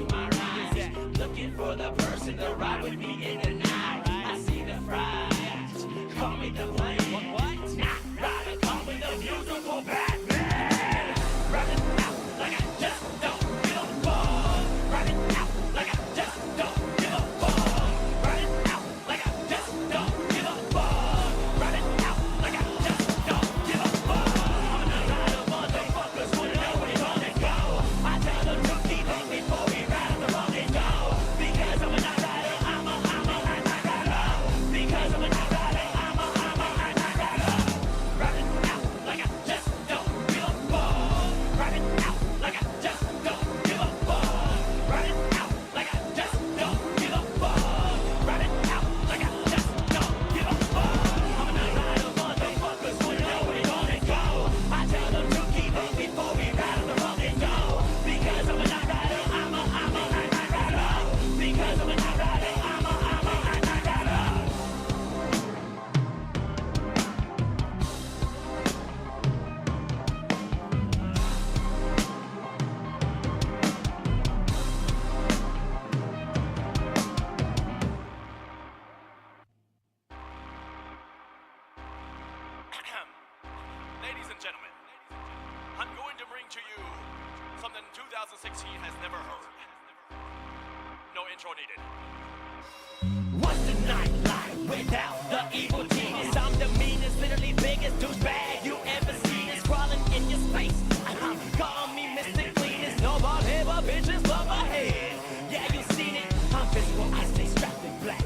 to my right, looking for the person to ride with me in the night. I see the fries, call me the plane. What? Not rider, call me the musical Batman. Riding out like I just don't give a fuck. Riding out like I just don't give a fuck. Riding out like I just don't give a fuck. Riding out like I just don't give a fuck. I'm a night rider, motherfuckers wanna know where you gonna go. I tell them to keep up before we ride on the road and go. Because I'm a night rider, I'm a night rider. Because I'm a night rider, I'm a night rider. Riding out like I just don't give a fuck. Riding out like I just don't give a fuck. Riding out like I just don't give a fuck. Riding out like I just don't give a fuck. I'm a night rider, motherfuckers wanna know where you gonna go. I tell them to keep up before we ride on the road and go. Because I'm a night rider, I'm a night rider. Because I'm a night rider, I'm a night rider. Ladies and gentlemen, I'm going to bring to you something 2016 has never heard. No intro needed. What's the night like without the evil genius? I'm the meanest, literally biggest douchebag you ever seen. Is crawling in your space. Call me Mr. Cleanest. No ball head, but bitches love my head. Yeah, you seen it. I'm visible, I stay strapped in black.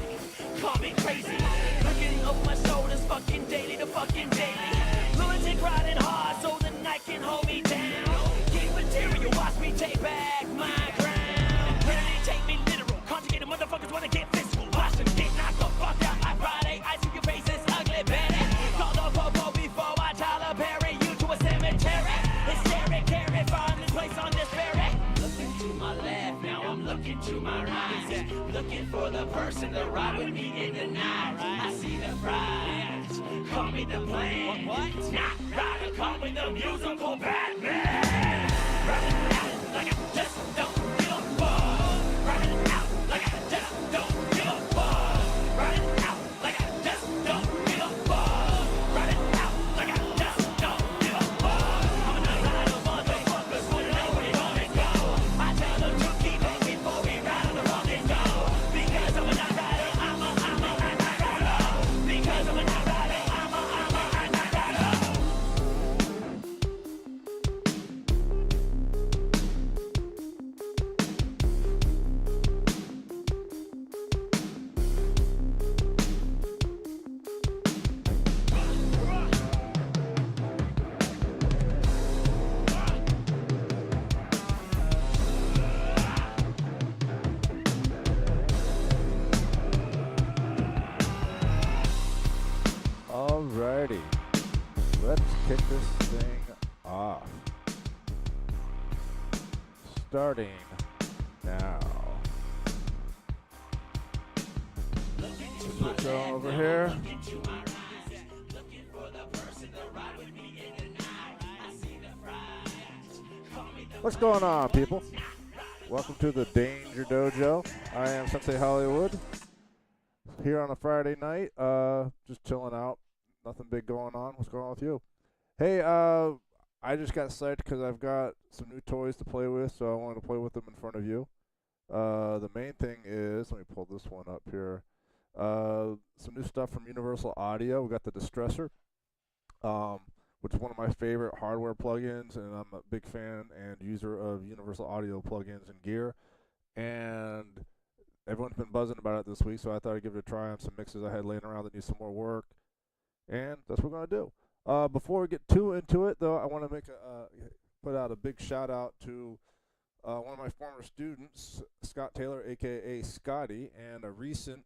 Call me crazy. Looking over my shoulders, fucking daily to fucking daily. Lunatic riding hard so the night can hold me down. King material, watch me take back my ground. Rarely take me literal. Conjugated motherfuckers wanna get physical. Watch them get knocked the fuck out like Friday. I see your face is ugly, Betty. Call the popo before I Tyler Perry you to a cemetery. Hysteric, carry, find this place on this ferry. Looking to my left, now I'm looking to my right. Looking for the person to ride with me in the night. I see the fries, call me the plane. What? Not rider, call me the musical Batman. Riding out like I just don't give a fuck. Riding out like I just don't give a fuck. Riding out like I just don't give a fuck. Riding out like I just don't give a fuck. I'm a night rider, motherfuckers wanna know where you gonna go. I tell them to keep up before we ride on the road and go. Because I'm a night rider, I'm a night rider. Because I'm a night rider, I'm a night rider. Alrighty, let's kick this thing off. Starting now. Switch on over here. What's going on, people? Welcome to the Danger Dojo. I am Sensei Hollywood. Here on a Friday night, just chilling out. Nothing big going on. What's going on with you? Hey, I just got psyched because I've got some new toys to play with, so I wanted to play with them in front of you. The main thing is, let me pull this one up here. Some new stuff from Universal Audio. We got the Distressor, which is one of my favorite hardware plugins, and I'm a big fan and user of Universal Audio plugins and gear. And everyone's been buzzing about it this week, so I thought I'd give it a try on some mixes I had laying around that need some more work. And that's what we're going to do. Before we get too into it, though, I want to make put out a big shout out to one of my former students, Scott Taylor, a.k.a. Scotty, and a recent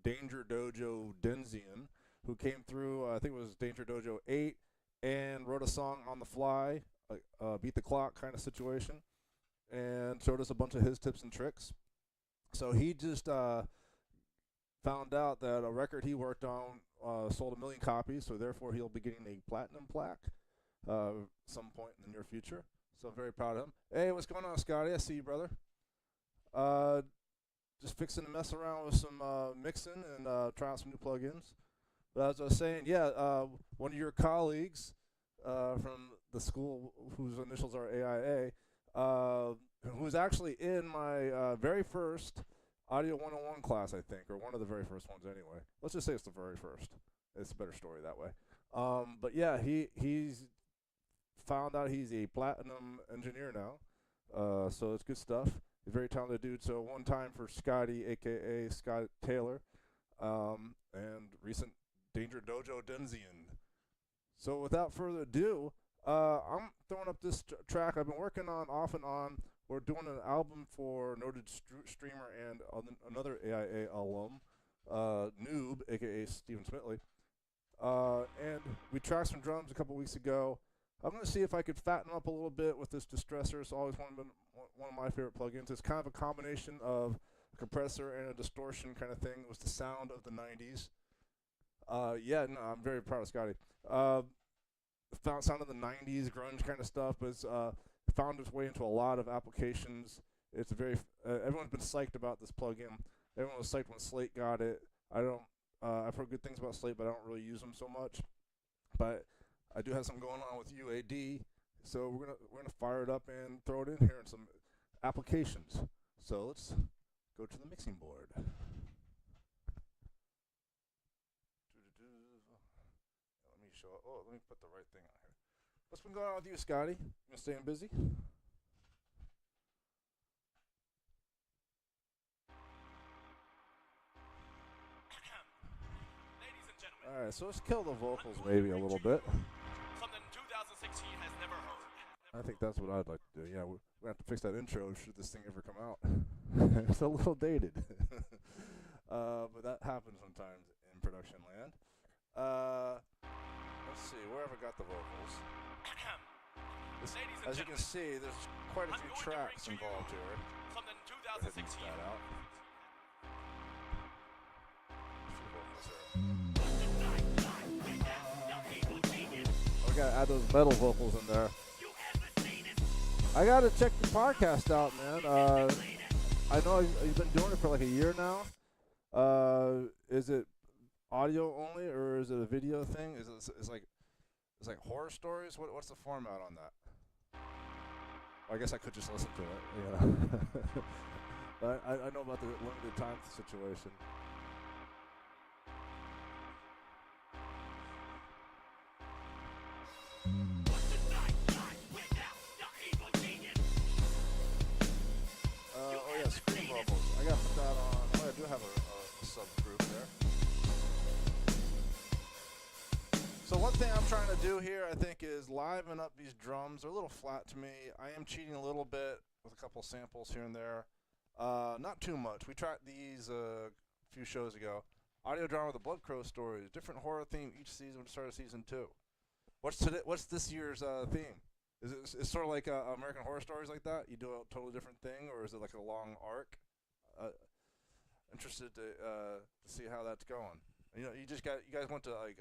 DangerDojo Denzian, who came through, I think it was DangerDojo 8, and wrote a song on the fly, beat the clock kind of situation, and showed us a bunch of his tips and tricks. So he just found out that a record he worked on sold 1 million copies, so therefore he'll be getting a platinum plaque some point in the near future. So I'm very proud of him. Hey, what's going on, Scotty? I see you, brother. Just fixing to mess around with some mixing and try out some new plugins. But as I was saying, yeah, one of your colleagues from the school whose initials are AIA, who was actually in my very first Audio 101 class, I think, or one of the very first ones anyway. Let's just say it's the very first. It's a better story that way. But yeah, he's found out he's a platinum engineer now, so it's good stuff. He's a very talented dude. So one time for Scotty, a.k.a. Scott Taylor, and recent DangerDojo Denzian. So without further ado, I'm throwing up this track I've been working on off and on. We're doing an album for noted streamer and another AIA alum, Noob, a.k.a. Stephen Smitley. And we tracked some drums a couple weeks ago. I'm going to see if I could fatten up a little bit with this Distressor. It's always one of my favorite plugins. It's kind of a combination of a compressor and a distortion kind of thing. It was the sound of the 90s. Yeah, no, I'm very proud of Scotty. Sound of the 90s, grunge kind of stuff, but it's found its way into a lot of applications. It's very everyone's been psyched about this plugin. Everyone was psyched when Slate got it. I've heard good things about Slate, but I don't really use them so much. But I do have something going on with UAD, so we're gonna fire it up and throw it in here in some applications. So let's go to the mixing board. Let me show. Oh, let me put the right thing on here. What's been going on with you, Scotty? You been staying busy? All right, so let's kill the vocals maybe a little bit. Something 2016 has never heard. I think that's what I'd like to do. Yeah, we're gonna have to fix that intro should this thing ever come out. It's a little dated, but that happens sometimes in production land. Let's see, where have I got the vocals? As you can see, there's quite a few tracks involved here. Something Go ahead and 2016. mix that out. We gotta add those metal vocals in there. I gotta check the podcast out, man. I know you've been doing it for like a year now. Is it audio only or is it a video thing? It's like horror stories. What's the format on that? I guess I could just listen to it. Yeah. But I know about the limited time situation. Oh yeah, screen vocals. I gotta put that on. Oh, I do have a subgroup there. So one thing I'm trying to do here, I think, is liven up these drums. They're a little flat to me. I am cheating a little bit with a couple samples here and there. Not too much. We tried these a few shows ago. Audio drama, the Blood Crow stories. Different horror theme each season. We started season 2. What's this year's theme? Is it sort of like American Horror Stories like that? You do a totally different thing, or is it like a long arc? Interested to see how that's going. You know, you guys went to like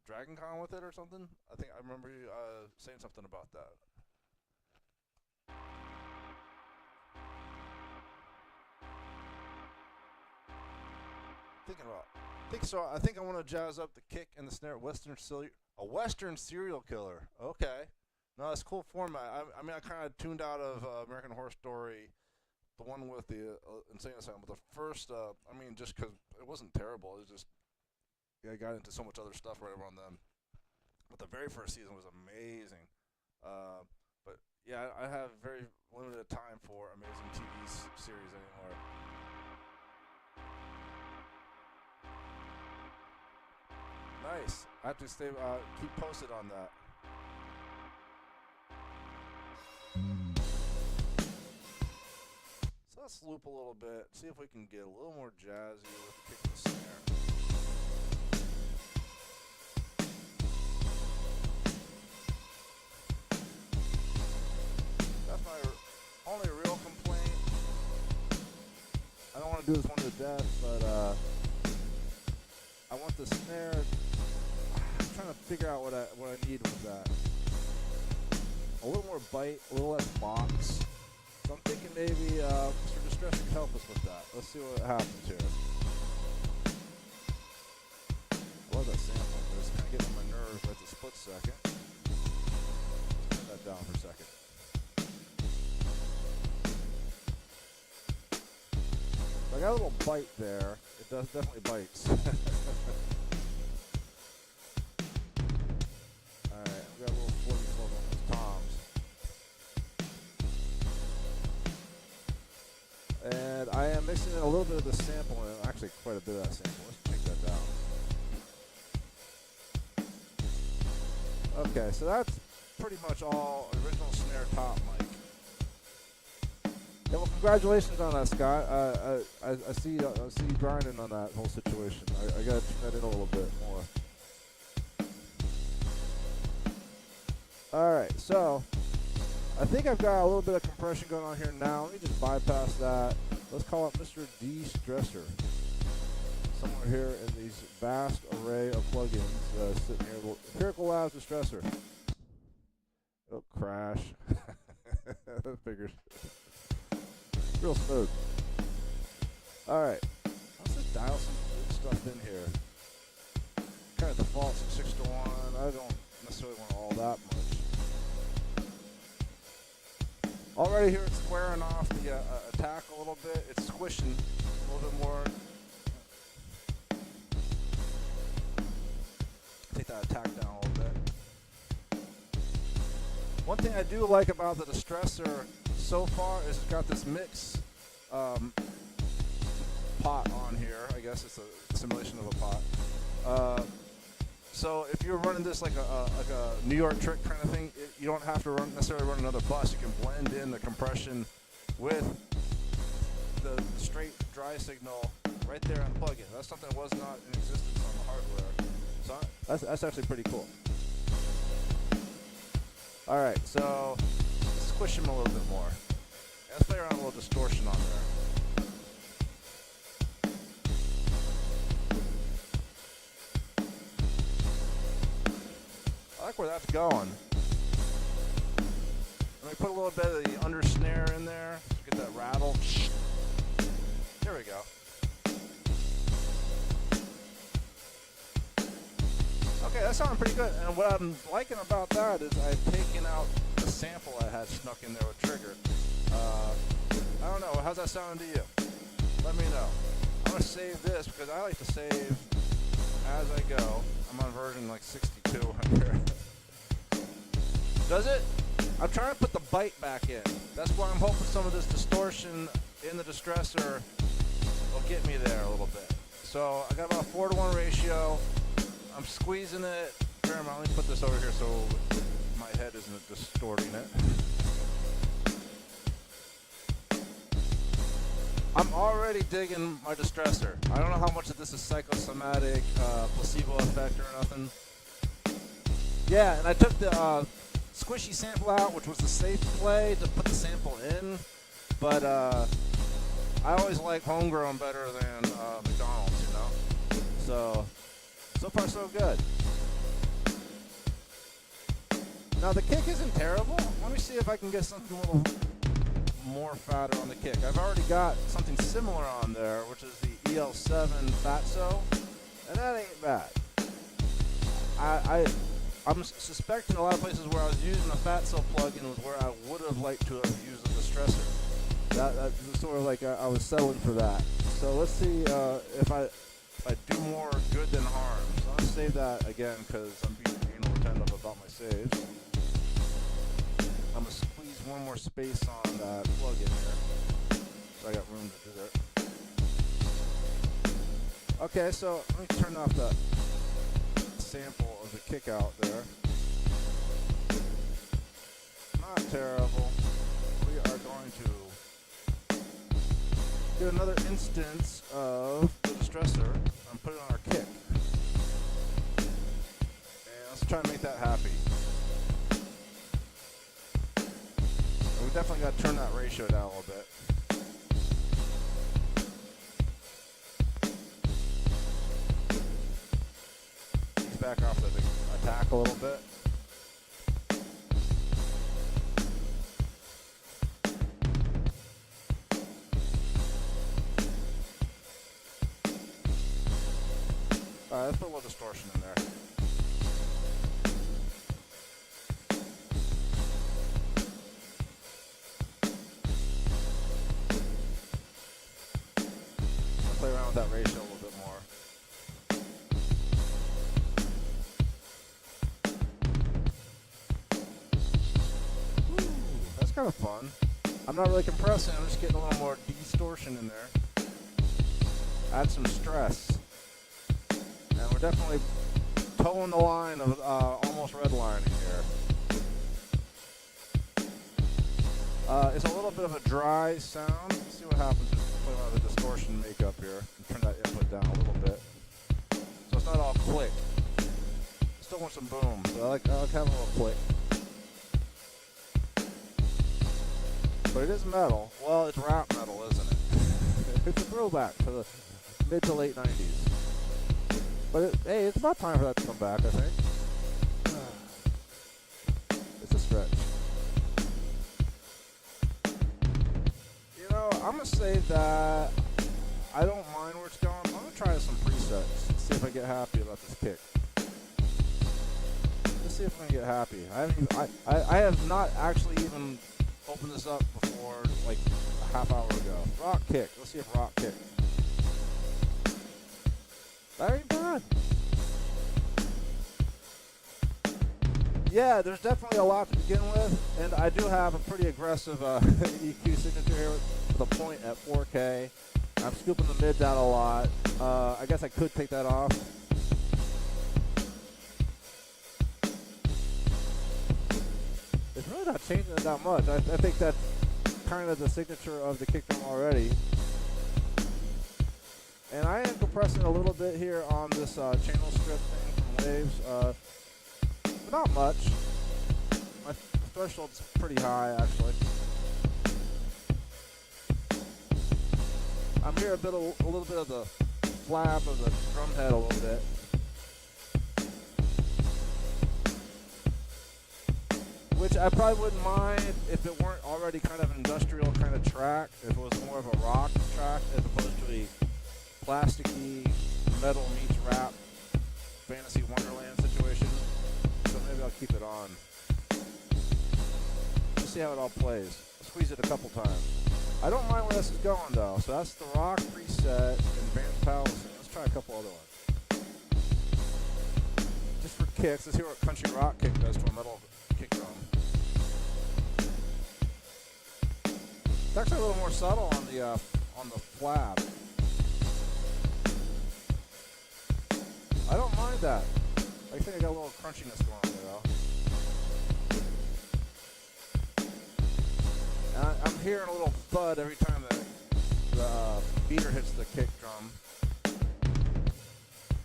Dragon Con with it or something? I think I remember you saying something about that. I think I want to jazz up the kick and the snare. A Western serial killer. Okay. No, that's a cool format. I mean, I kind of tuned out of American Horror Story, the one with the Insane Asylum. But the first, I mean, just because it wasn't terrible. It was just, yeah, I got into so much other stuff right around then. But the very first season was amazing. But yeah, I have very limited time for amazing TV series anymore. Nice. I have to keep posted on that. So let's loop a little bit, see if we can get a little more jazzy with the kick and the snare. That's my only real complaint. I don't want to do this one to death, but I want the snare. I'm trying to figure out what I need with that. A little more bite, a little less box. So I'm thinking maybe Mr. Distressor could help Let's see what happens here. I love that sample, but it's kind of getting on my nerves right this split second. Let's turn that down for a second. So I got a little bite there. It does definitely bites. Alright, I've got a little 44 on those toms. And I am mixing in a little bit of the sample in, actually quite a bit of that sample. Let's check that down. Okay, so that's pretty much all original snare top mic. Yeah, well, congratulations on that, Scott. I see you grinding on that whole situation. I gotta tune that in a little bit more. All right, so I think I've got a little bit of compression going on here now. Let me just bypass that. Let's call up Mr. Distressor. Somewhere here in these vast array of plugins sitting here. Well, Empirical Labs Distressor. It'll crash. Figures. Real smooth. Alright. Let's just dial some good stuff in here. Kind of defaults at 6 to 1. I don't necessarily want all that much. Already here it's squaring off the attack a little bit. It's squishing a little bit more. Take that attack down a little bit. One thing I do like about the Distressor so far is it's got this mix pot on here. I guess it's a simulation of a pot. So if you're running this like a New York trick kind of thing, you don't have to necessarily run another bus. You can blend in the compression with the straight dry signal right there on the plugin. That's something that was not in existence on the hardware. So that's actually pretty cool. All right, so squish him a little bit more. Let's play around with a little distortion on there. I like where that's going. Let me put a little bit of the under snare in there. Get that rattle. There we go. Okay, that sounded pretty good. And what I'm liking about that is I've taken out the sample I had snuck in there with Trigger. I don't know. How's that sound to you? Let me know. I'm going to save this because I like to save as I go. I'm on version like 62 here. Does it? I'm trying to put the bite back in. That's why I'm hoping some of this distortion in the Distressor will get me there a little bit. So I got about a 4-to-1 ratio. I'm squeezing it. Paramount, let me put this over here so my head isn't distorting it. I'm already digging my Distressor. I don't know how much of this is psychosomatic, placebo effect or nothing. Yeah, and I took the squishy sample out, which was the safe play to put the sample in. But I always like homegrown better than McDonald's, you know? So far so good. Now the kick isn't terrible. Let me see if I can get something a little more fatter on the kick. I've already got something similar on there, which is the EL7 Fatso, and that ain't bad. I'm suspecting a lot of places where I was using the Fatso plugin was where I would have liked to have used the Distressor. That was sort of like I was settling for that. So let's see if I do more good than harm. So I'm going to save that again because I'm being anal retentive about my saves. I'm going to squeeze one more space on that plug-in here. So I got room to do that. Okay, so let me turn off the sample of the kick out there. Not terrible. We are going to do another instance of the Distressor and put it on our kick. And let's try and make that happy. And we definitely got to turn that ratio down a little bit. Ease back off the attack a little bit. Alright, let's put a little distortion in there. I'll play around with that ratio a little bit more. That's kind of fun. I'm not really compressing, I'm just getting a little more distortion in there. Add some stress. And we're definitely towing the line of almost redlining here. It's a little bit of a dry sound. Let's see what happens if we put on the distortion makeup here and turn that input down a little bit. So it's not all click. Still want some boom, but I like having a little click. But it is metal. Well, it's rap metal, isn't it? It's a throwback to the mid to late 90s. But hey, it's about time for that to come back, I think. It's a stretch. You know, I'm going to say that I don't mind where it's going. I'm going to try some presets, see if I get happy about this kick. Let's see if I can get happy. I have not actually even opened this up before, like a half hour ago. Rock kick. Let's see if rock kick. That ain't bad. Yeah, there's definitely a lot to begin with, and I do have a pretty aggressive EQ signature here with a point at 4K. I'm scooping the mids out a lot. I guess I could take that off. It's really not changing it that much. I think that's kind of the signature of the kick drum already. And I am compressing a little bit here on this channel strip thing from Waves, but not much. My threshold's pretty high, actually. I'm hearing a little bit of the flap of the drum head a little bit. Which I probably wouldn't mind if it weren't already kind of an industrial kind of track, if it was more of a rock track as opposed to a plasticky metal meets rap fantasy wonderland situation. So maybe I'll keep it on. Let's see how it all plays. I'll squeeze it a couple times. I don't mind where this is going though. So that's the rock preset and Advanced Palace. Let's try a couple other ones. Just for kicks, let's hear what country rock kick does to a metal kick drum. It's actually a little more subtle on the flab. I don't mind that. I think I got a little crunchiness going on there, though. And I'm hearing a little thud every time the beater hits the kick drum,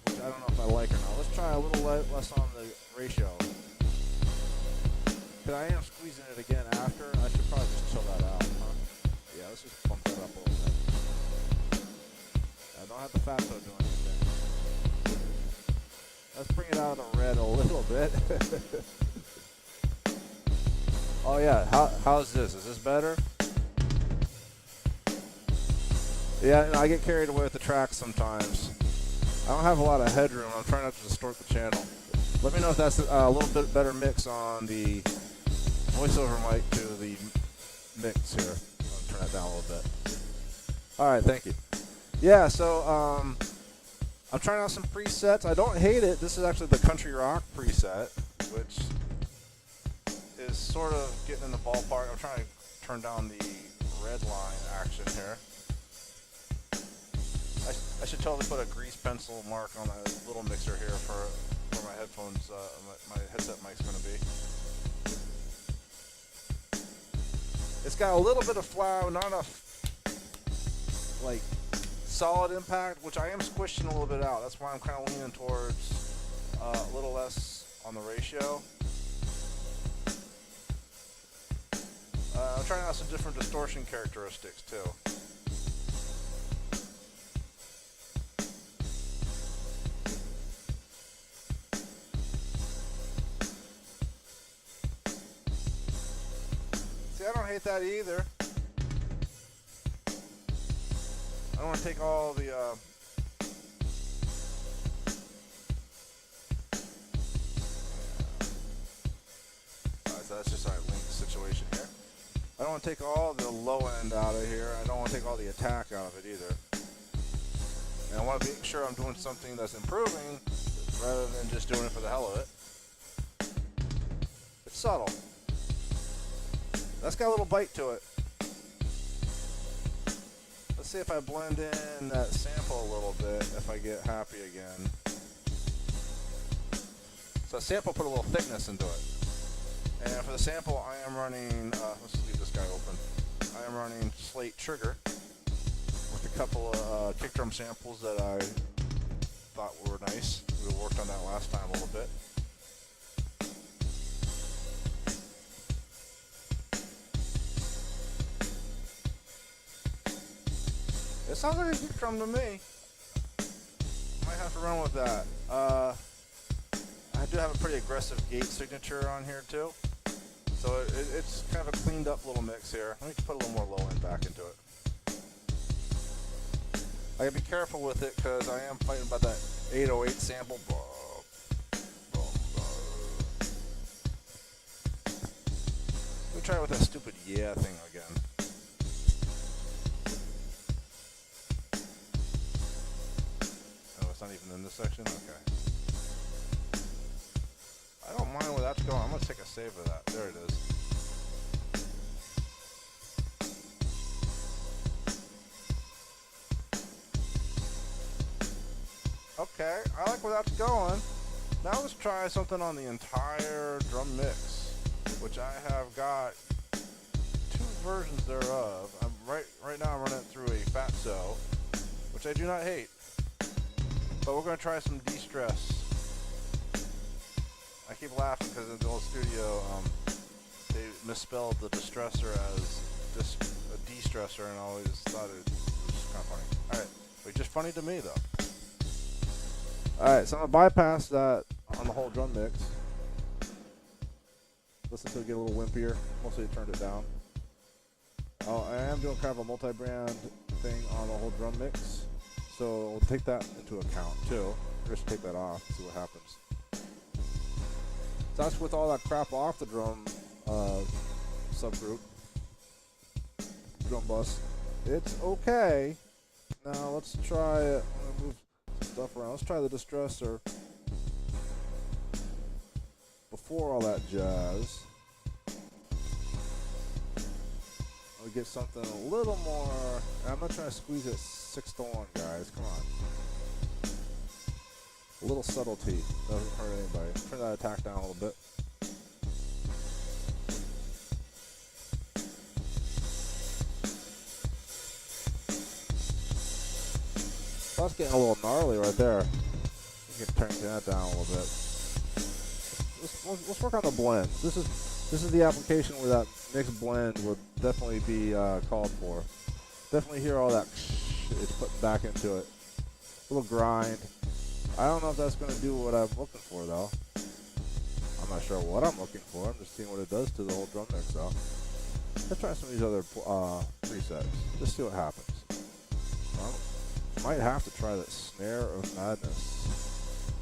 which I don't know if I like or not. Let's try a little less on the ratio. Because I am squeezing it again after. I should probably just chill that out, huh? Yeah, let's just bump that up a little bit. I don't have the fat toe doing anything. Let's bring it out of the red a little bit. Oh yeah, how's this? Is this better? Yeah, I get carried away with the track sometimes. I don't have a lot of headroom. I'm trying not to distort the channel. Let me know if that's a little bit better mix on the voiceover mic to the mix here. I'll turn that down a little bit. All right, thank you. Yeah, so I'm trying out some presets. I don't hate it. This is actually the country rock preset, which is sort of getting in the ballpark. I'm trying to turn down the red line action here. I should totally put a grease pencil mark on a little mixer here for where my headphones, my headset mic's going to be. It's got a little bit of flow, not enough like solid impact, which I am squishing a little bit out. That's why I'm kind of leaning towards a little less on the ratio. I'm trying out some different distortion characteristics too. See, I don't hate that either. I don't want to take all the So that's just our link situation here. I don't want to take all the low end out of here. I don't want to take all the attack out of it either. And I want to be sure I'm doing something that's improving rather than just doing it for the hell of it. It's subtle. That's got a little bite to it. Let's see if I blend in that sample a little bit, if I get happy again. So sample put a little thickness into it. And for the sample, I am running, let's leave this guy open. I am running Slate Trigger with a couple of kick drum samples that I thought were nice. We worked on that last time a little bit. It sounds like a kick drum to me. Might have to run with that. I do have a pretty aggressive gate signature on here too. So it's kind of a cleaned up little mix here. Let me put a little more low end back into it. I gotta be careful with it because I am fighting about that 808 sample. Let me try it with that stupid yeah thing again. Oh, it's not even in this section? Okay. I don't mind where that's going. I'm going to take a save of that. There it is. Okay, I like where that's going. Now let's try something on the entire drum mix, which I have got 2 versions thereof. Right now I'm running it through a Fatso, which I do not hate. But we're going to try some de-stress. I keep laughing because in the old studio, they misspelled the Distressor as a de-stressor, and I always thought it was just kind of funny. Alright, but just funny to me though. Alright, so I'm going to bypass that on the whole drum mix. Listen to it get a little wimpier. Mostly I turned it down. I am doing kind of a multi-brand thing on the whole drum mix, so we'll take that into account too. Just take that off and see what happens. So that's with all that crap off the drum subgroup, drum bus. It's okay. Now let's try it. I'm gonna move stuff around. Let's try the Distressor before all that jazz. I'll get something a little more. I'm not trying to squeeze it 6-to-1, guys. Come on. A little subtlety doesn't hurt anybody. Turn that attack down a little bit. That's getting a little gnarly right there. You can turn that down a little bit. Let's work on the blend. This is the application where that mixed blend would definitely be called for. Definitely hear all that it's putting back into it. A little grind. I don't know if that's going to do what I'm looking for, though. I'm not sure what I'm looking for. I'm just seeing what it does to the whole drum mix, though. Let's try some of these other presets. Just see what happens. Might have to try that Snare of Madness.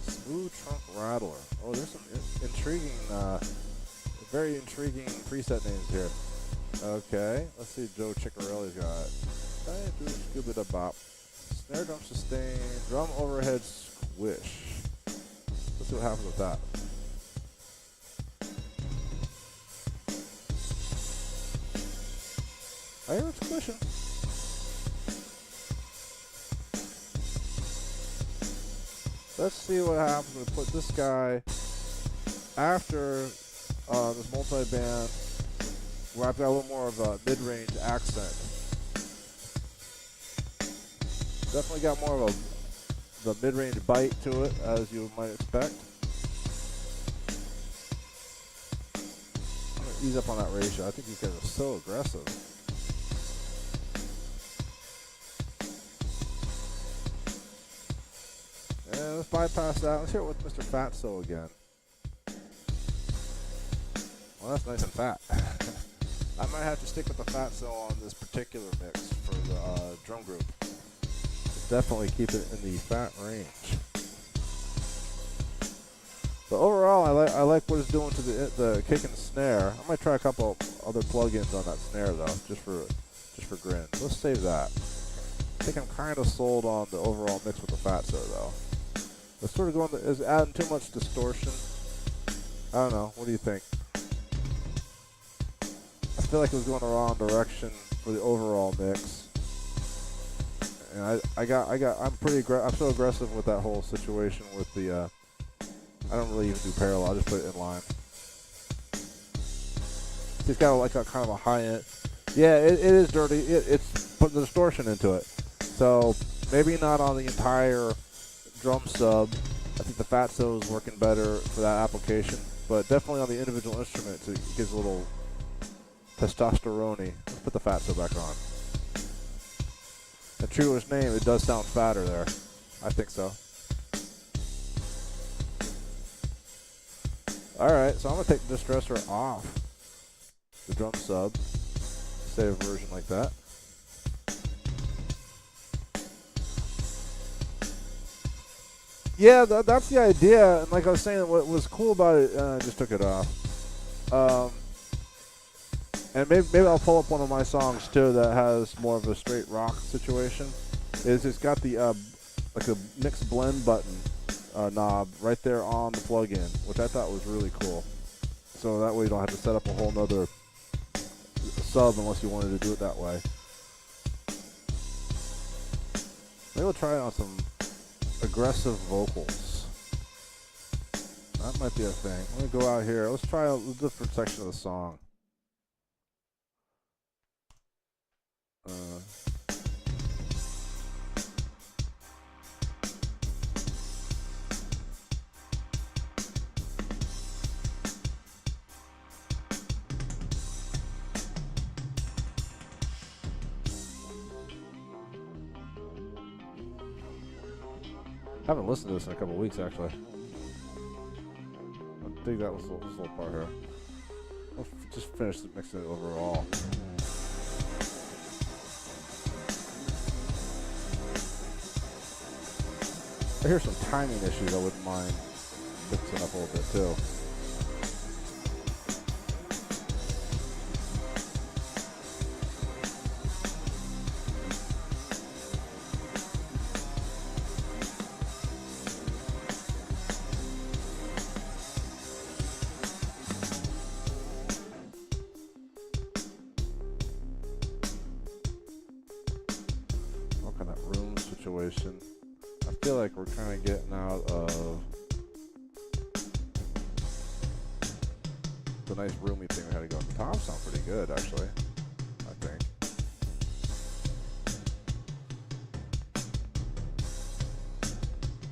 Smooth Trunk Rattler. Oh, there's some intriguing, very intriguing preset names here. Okay, let's see what Joe Ciccarelli's got. Scooby-da-bop. Snare drum sustain, drum overhead squish. Let's see what happens with that. I hear it squishing. Let's see what happens when we put this guy after this multi-band, where I've got a little more of a mid-range accent. Definitely got more of the mid-range bite to it, as you might expect. I'm going to ease up on that ratio. I think these guys are so aggressive. And let's bypass that. Let's hear it with Mr. Fatso again. Well, that's nice and fat. I might have to stick with the Fatso on this particular mix for the drum group. Definitely keep it in the fat range. But overall, I like what it's doing to the kick and snare. I might try a couple other plugins on that snare though, just for grins. Let's save that. I think I'm kind of sold on the overall mix with the Fatso though. It's sort of going is adding too much distortion. I don't know. What do you think? I feel like it was going the wrong direction for the overall mix. And I'm so aggressive with that whole situation with the I don't really even do parallel, I just put it in line. It's got like a kind of a high end. Yeah, it is dirty. It's putting the distortion into it. So maybe not on the entire drum sub. I think the Fatso is working better for that application, but definitely on the individual instruments it gives a little testosterone-y. Let's put the Fatso back on. And true to its name, it does sound fatter there. I think so. Alright, so I'm going to take the Distressor off the drum sub. Save a version like that. Yeah, that's the idea. And like I was saying, what was cool about it, I just took it off. And maybe I'll pull up one of my songs too that has more of a straight rock situation. It's got the like a mix blend button knob right there on the plug-in, which I thought was really cool. So that way you don't have to set up a whole nother sub unless you wanted to do it that way. Maybe we'll try it on some aggressive vocals. That might be a thing. Let me go out here. Let's try a different section of the song. I haven't listened to this in a couple weeks, actually. I think that was this little part here. Let's just finish mixing it overall. I hear some timing issues I wouldn't mind fixing up a little bit too. Situation. I feel like we're kind of getting out of the nice roomy thing we had to go. The toms sound pretty good, actually. I think.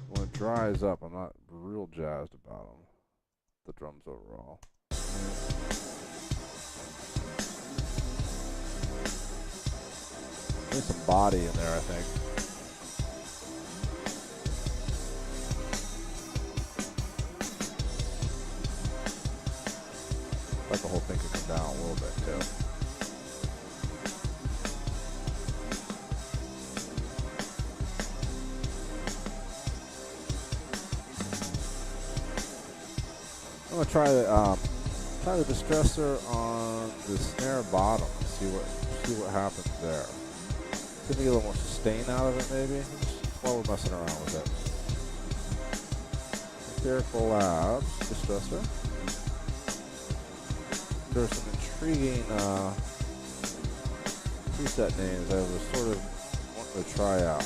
When it dries up, I'm not real jazzed about them. The drums overall. There's some body in there, I think. Like the whole thing could come down a little bit too. I'm gonna try the Distressor on the snare bottom. See what happens there. See if we get a little more sustain out of it, maybe. Just while we're messing around with it. Spherical Labs Distressor. There's some intriguing preset names I was sort of wanting to try out.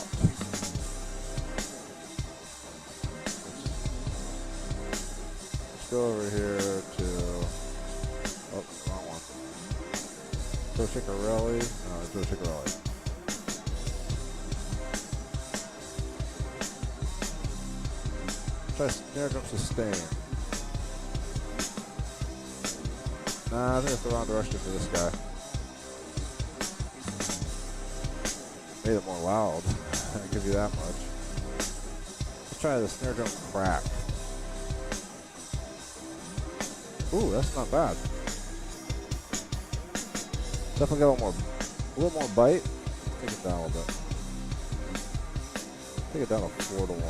Let's go over here to, oh, wrong one. Joe Chiccarelli. No, Joe Chiccarelli. Try snare drum sustain. Nah, I think it's the wrong direction for this guy. Made it more loud. I'll give you that much. Let's try the snare drum crack. Ooh, that's not bad. Definitely got a little more bite. Take it down a little bit. Take it down to 4 to 1.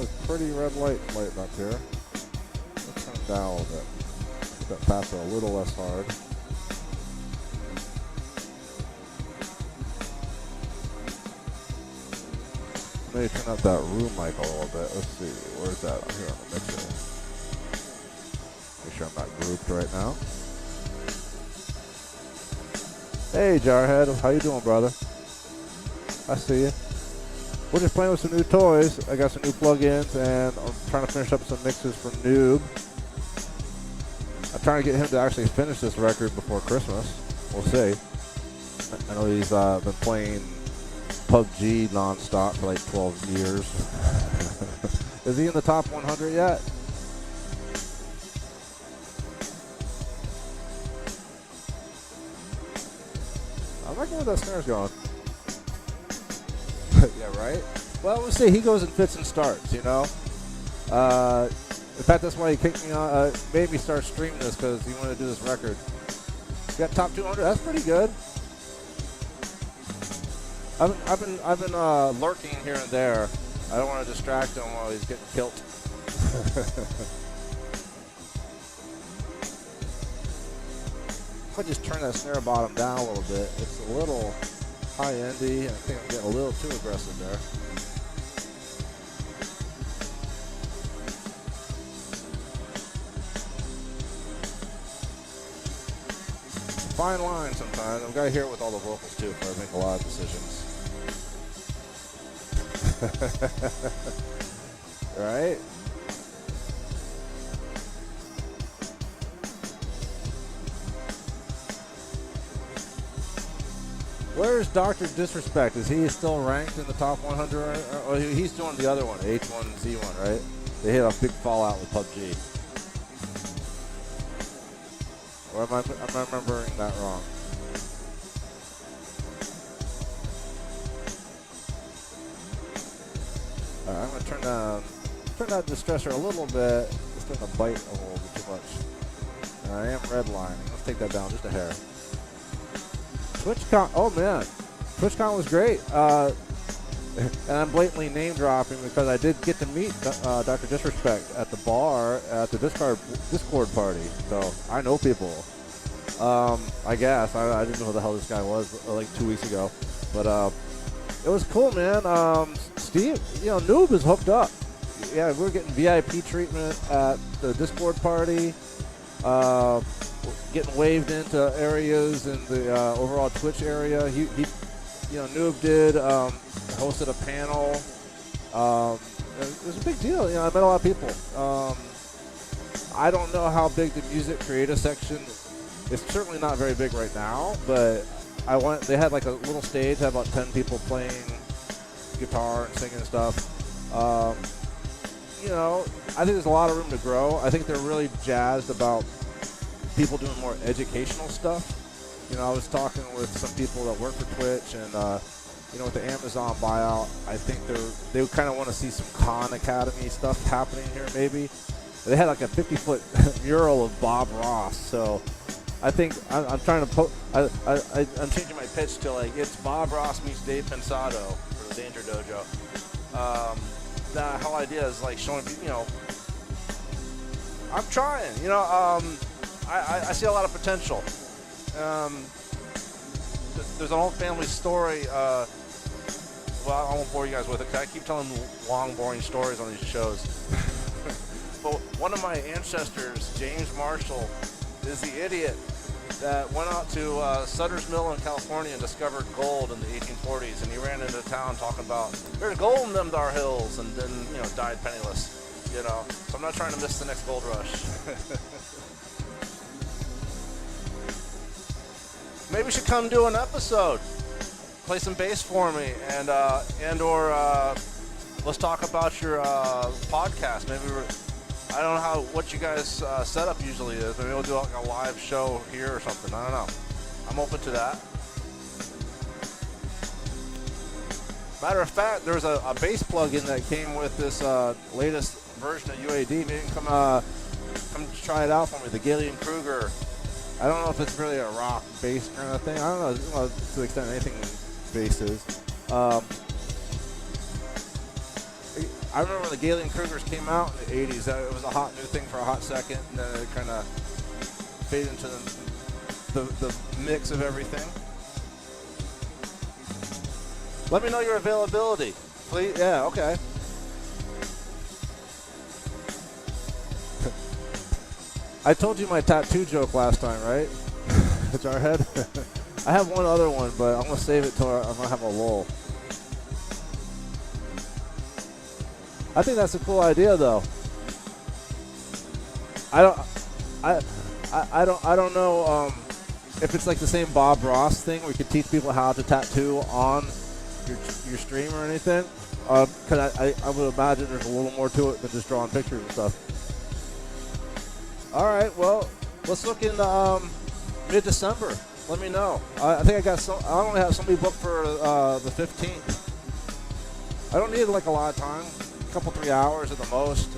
always pretty red light lighting up here. Let's turn it down a little bit. Get that faster a little less hard. Maybe turn up that room mic a little bit. Let's see, where's that? Here on the mixer. Make sure I'm not grouped right now. Hey Jarhead, how you doing, brother? I see you. We're just playing with some new toys. I got some new plugins, and I'm trying to finish up some mixes for Noob. I'm trying to get him to actually finish this record before Christmas. We'll see. I know he's been playing PUBG non-stop for like 12 years. Is he in the top 100 yet? I like where that snare's going. Yeah, right? Well, we'll see. He goes in fits and starts, you know? In fact, that's why he kicked me on, made me start streaming this, because he wanted to do this record. You got top 200? That's pretty good. I've been lurking here and there. I don't want to distract him while he's getting killed. If I just turn that snare bottom down a little bit, it's a little high-endy. I think I'm getting a little too aggressive there. Fine line sometimes. I've got to hear it with all the vocals too before I make a lot of decisions. Right? Where's Dr. Disrespect? Is he still ranked in the top 100? Or he's doing the other one, H1Z1, right? They hit a big fallout with PUBG. Or am I remembering that wrong? Alright, I'm gonna turn that Distressor a little bit. It's starting to bite a little bit too much. I am redlining. Let's take that down just a hair. TwitchCon, oh man, TwitchCon was great. And I'm blatantly name dropping because I did get to meet Dr. Disrespect at the bar at the Discord party. So I know people. I guess I didn't know who the hell this guy was like 2 weeks ago, but it was cool, man. Steve, Noob is hooked up. Yeah, we're getting VIP treatment at the Discord party. Getting waved into areas in the overall Twitch area. He Noob did hosted a panel. It was a big deal. I met a lot of people. I don't know how big the music creative section. It's certainly not very big right now, but they had like a little stage, had about 10 people playing guitar and singing and stuff. I think there's a lot of room to grow. I think they're really jazzed about people doing more educational stuff. I was talking with some people that work for Twitch, and with the Amazon buyout, I think they kind of want to see some Khan Academy stuff happening here. Maybe they had like a 50-foot mural of Bob Ross. So I think I'm trying to I'm changing my pitch to like it's Bob Ross meets Dave Pensado for the DangerDojo. The whole idea is like showing people. I'm trying. I see a lot of potential. There's an old family story. Well, I won't bore you guys with it, 'cause I keep telling long, boring stories on these shows. But one of my ancestors, James Marshall, is the idiot that went out to Sutter's Mill in California and discovered gold in the 1840s. And he ran into town talking about, there's gold in them dar hills, and then, died penniless. So I'm not trying to miss the next gold rush. Maybe you should come do an episode. Play some bass for me, or let's talk about your podcast. Maybe I don't know what you guys setup usually is. Maybe we'll do like a live show here or something. I don't know. I'm open to that. Matter of fact, there's a bass plugin that came with this latest version of UAD. Maybe you can come try it out for me. The Gillian Kruger. I don't know if it's really a rock bass kind of thing. I don't know to the extent anything bass is. I remember when the Galen Krugers came out in the 80s, it was a hot new thing for a hot second, and then it kind of faded into the mix of everything. Let me know your availability, please. Yeah, okay. I told you my tattoo joke last time, right? Jarhead? I have one other one, but I'm going to save it till I'm going to have a lull. I think that's a cool idea, though. I don't know if it's like the same Bob Ross thing where you could teach people how to tattoo on your stream or anything. Because I would imagine there's a little more to it than just drawing pictures and stuff. All right, well, let's look in mid-December. Let me know. I think I only have somebody booked for the 15th. I don't need like a lot of time. A couple, 3 hours at the most.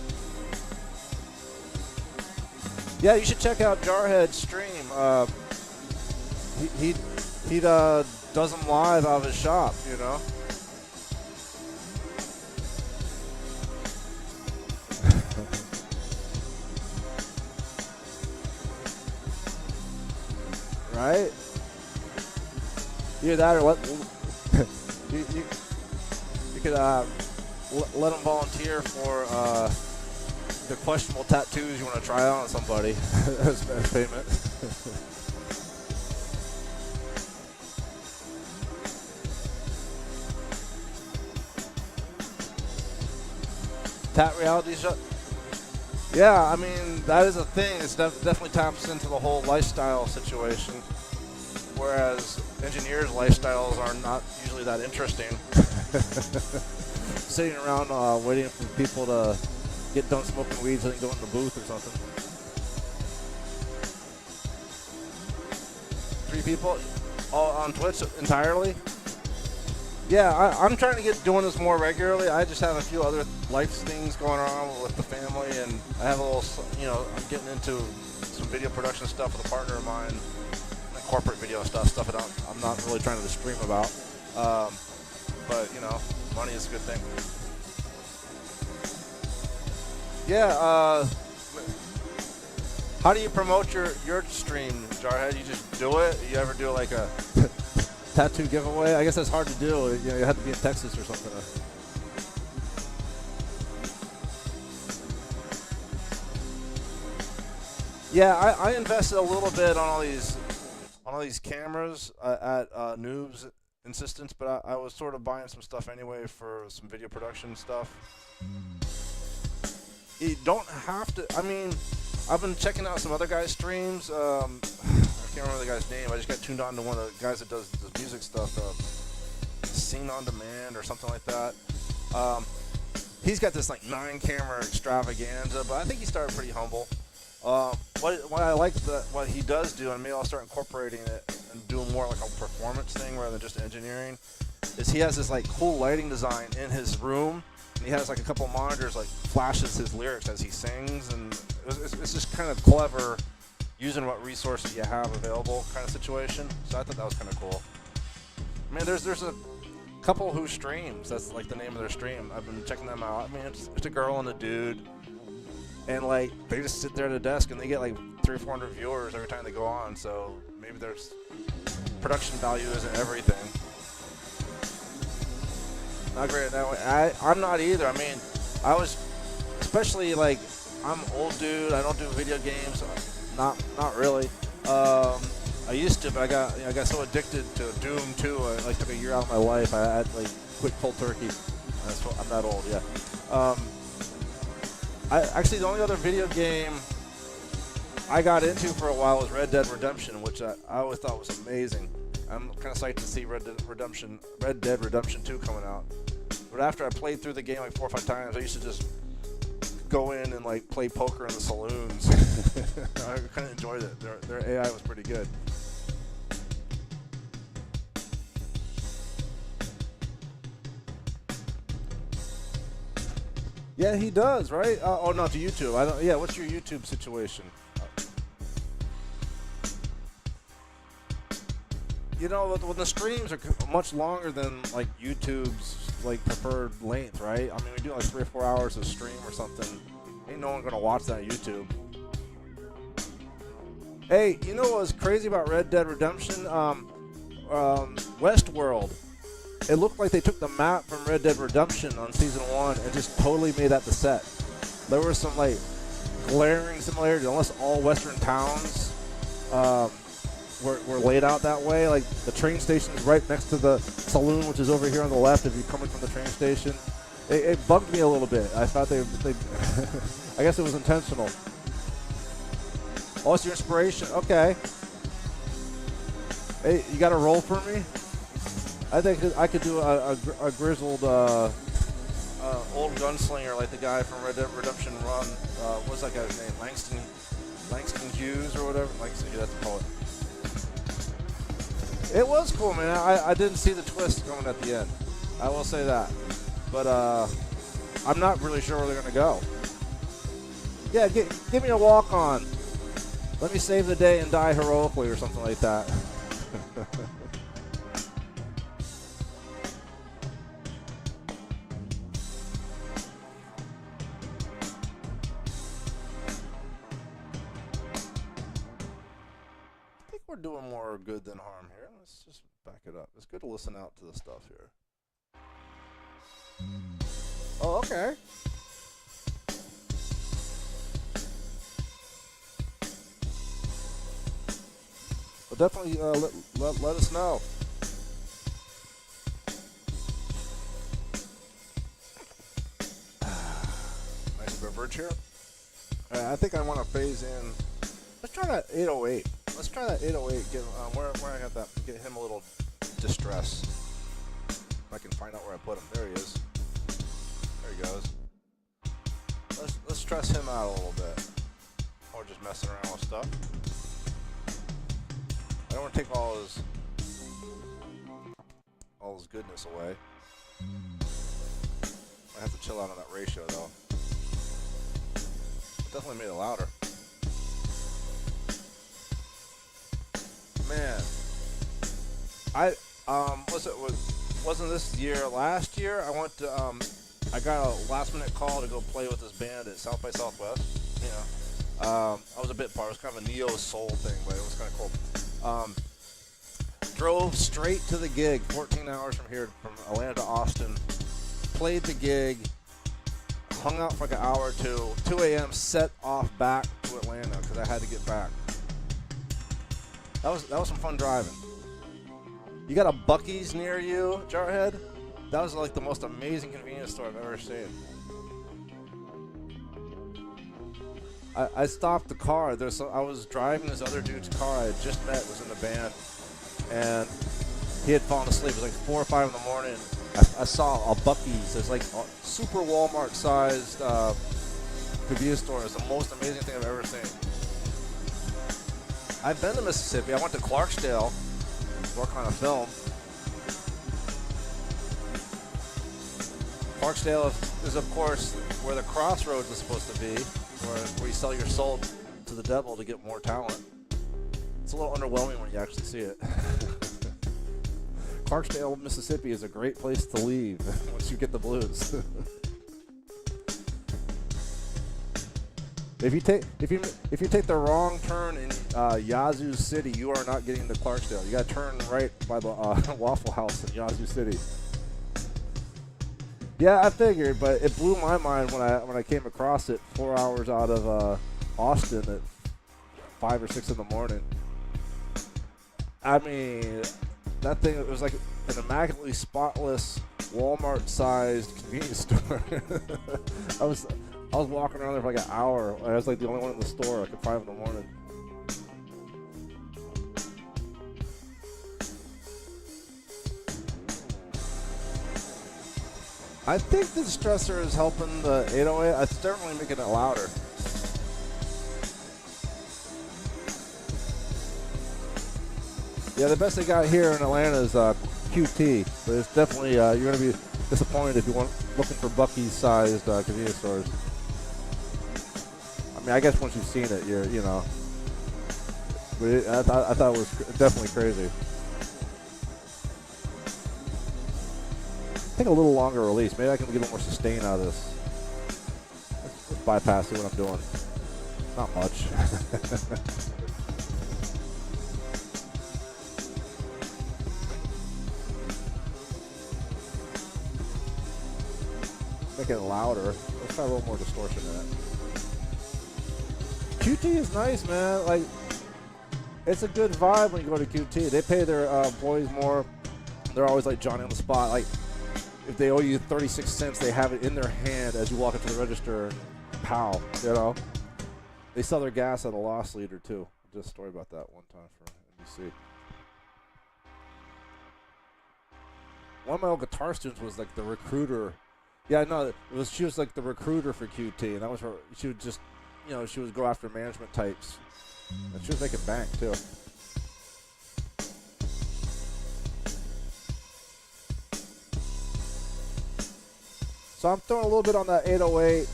Yeah, you should check out Jarhead's stream. He does them live out of his shop, you know. Right? Either that or what? you could let them volunteer for the questionable tattoos you want to try on somebody as payment. Tat reality show. Yeah, I mean, that is a thing. It definitely taps into the whole lifestyle situation. Whereas engineers' lifestyles are not usually that interesting. Sitting around waiting for people to get done smoking weed so they can go in the booth or something. 3 people all on Twitch entirely? Yeah, I'm trying to get doing this more regularly. I just have a few other life things going on with the family, and I have a little, you know, I'm getting into some video production stuff with a partner of mine, like corporate video stuff that I'm not really trying to stream about. But, you know, money is a good thing. Yeah, how do you promote your stream, Jarhead? You just do it? You ever do like a tattoo giveaway? I guess that's hard to do. You know, you have to be in Texas or something. Yeah, I invested a little bit on all these cameras at Noob's insistence, but I was sort of buying some stuff anyway for some video production stuff. You don't have to. I mean, I've been checking out some other guys' streams. I can't remember the guy's name. I just got tuned on to one of the guys that does the music stuff. Scene on Demand or something like that. He's got this like 9-camera extravaganza, but I think he started pretty humble. What I like what he does do, and maybe I'll start incorporating it and doing more like a performance thing rather than just engineering, is he has this like cool lighting design in his room, and he has like a couple monitors like flashes his lyrics as he sings, and it's just kind of clever using what resources you have available kind of situation. So I thought that was kind of cool. I mean, there's a couple who streams. That's like the name of their stream. I've been checking them out. I mean, it's a girl and a dude. And like they just sit there at a desk and they get like 300 or 400 viewers every time they go on. So maybe there's production value isn't everything. Not great that way. I'm not either. I mean, I was especially like I'm an old dude. I don't do video games. Not really. I used to, but I got so addicted to Doom 2. I like took a year out of my life. I had like quit cold turkey. I'm that old. Yeah. Actually, the only other video game I got into for a while was Red Dead Redemption, which I always thought was amazing. I'm kind of psyched to see Red Dead Redemption 2 coming out. But after I played through the game like 4 or 5 times, I used to just go in and like play poker in the saloons. I kind of enjoyed it. Their AI was pretty good. Yeah, he does, right? Oh, no, to YouTube. I don't. Yeah, what's your YouTube situation? You know, when the streams are much longer than like YouTube's like preferred length, right? I mean, we do like 3 or 4 hours of stream or something. Ain't no one gonna watch that on YouTube. Hey, you know what was crazy about Red Dead Redemption? Westworld. It looked like they took the map from Red Dead Redemption on Season 1 and just totally made that the set. There were some, like, glaring similarities. Almost all Western towns were laid out that way. Like, the train station is right next to the saloon, which is over here on the left if you're coming from the train station. It bugged me a little bit. I thought they I guess it was intentional. Oh, it's your inspiration. Okay. Hey, you got a roll for me? I think I could do a grizzled old gunslinger like the guy from Red Dead Redemption Run. What's that guy's name? Langston Hughes or whatever. Langston Hughes, that's the poet. It was cool, man. I didn't see the twist coming at the end. I will say that. But I'm not really sure where they're going to go. Yeah, give me a walk-on. Let me save the day and die heroically or something like that. I think we're doing more good than harm here. Let's just back it up. It's good to listen out to the stuff here. Oh, okay. Well, definitely let us know. Nice beverage here. I think I want to phase in. Let's try that 808. Let's try that 808. Give where I got that. Get him a little distress. If I can find out where I put him. There he is. There he goes. Let's stress him out a little bit. Or just messing around with stuff. I don't want to take all his goodness away. I have to chill out on that ratio though. Definitely made it louder. Man, wasn't this year? Last year, I went to I got a last minute call to go play with this band at South by Southwest. You know, I was a bit part. It was kind of a neo soul thing, but it was kind of cool. Drove straight to the gig, 14 hours from here, from Atlanta to Austin. Played the gig, hung out for like an hour or two. 2 a.m. set off back to Atlanta because I had to get back. That was some fun driving. You got a Buc-ee's near you, Jarhead? That was like the most amazing convenience store I've ever seen. I stopped the car. I was driving this other dude's car I had just met, was in the band, and he had fallen asleep. It was like 4 or 5 in the morning. I saw a Buc-ee's. It's like a super Walmart-sized convenience store. It's the most amazing thing I've ever seen. I've been to Mississippi. I went to Clarksdale, work on a film. Clarksdale is of course, where the crossroads is supposed to be, where you sell your soul to the devil to get more talent. It's a little underwhelming when you actually see it. Clarksdale, Mississippi is a great place to leave once you get the blues. If you take the wrong turn in Yazoo City, you are not getting to Clarksdale. You got to turn right by the Waffle House in Yazoo City. Yeah, I figured, but it blew my mind when I came across it 4 hours out of Austin at 5 or 6 in the morning. I mean, that thing, it was like an immaculately spotless Walmart-sized convenience store. I was walking around there for like an hour. I was like the only one in the store, like at 5 in the morning. I think the Distressor is helping the 808. It's definitely making it louder. Yeah, the best they got here in Atlanta is QT, but it's definitely you're going to be disappointed if you're looking for Buc-ee's-sized convenience stores. I mean, I guess once you've seen it, you know. But I thought it was definitely crazy. think a little longer release. Maybe I can get a little more sustain out of this. Let's bypass what I'm doing. Not much. Make it louder. Let's try a little more distortion in it. QT is nice, man. Like, it's a good vibe when you go to QT. They pay their employees more. They're always like Johnny on the spot. Like, if they owe you 36 cents, they have it in their hand as you walk into the register. Pow, you know. They sell their gas at a loss leader too. Just a story about that one time for NBC. One of my old guitar students was like the recruiter. Yeah, no, she was like the recruiter for QT, and that was her. She would just, you know, she would go after management types, and she was making bank too. So I'm throwing a little bit on that 808,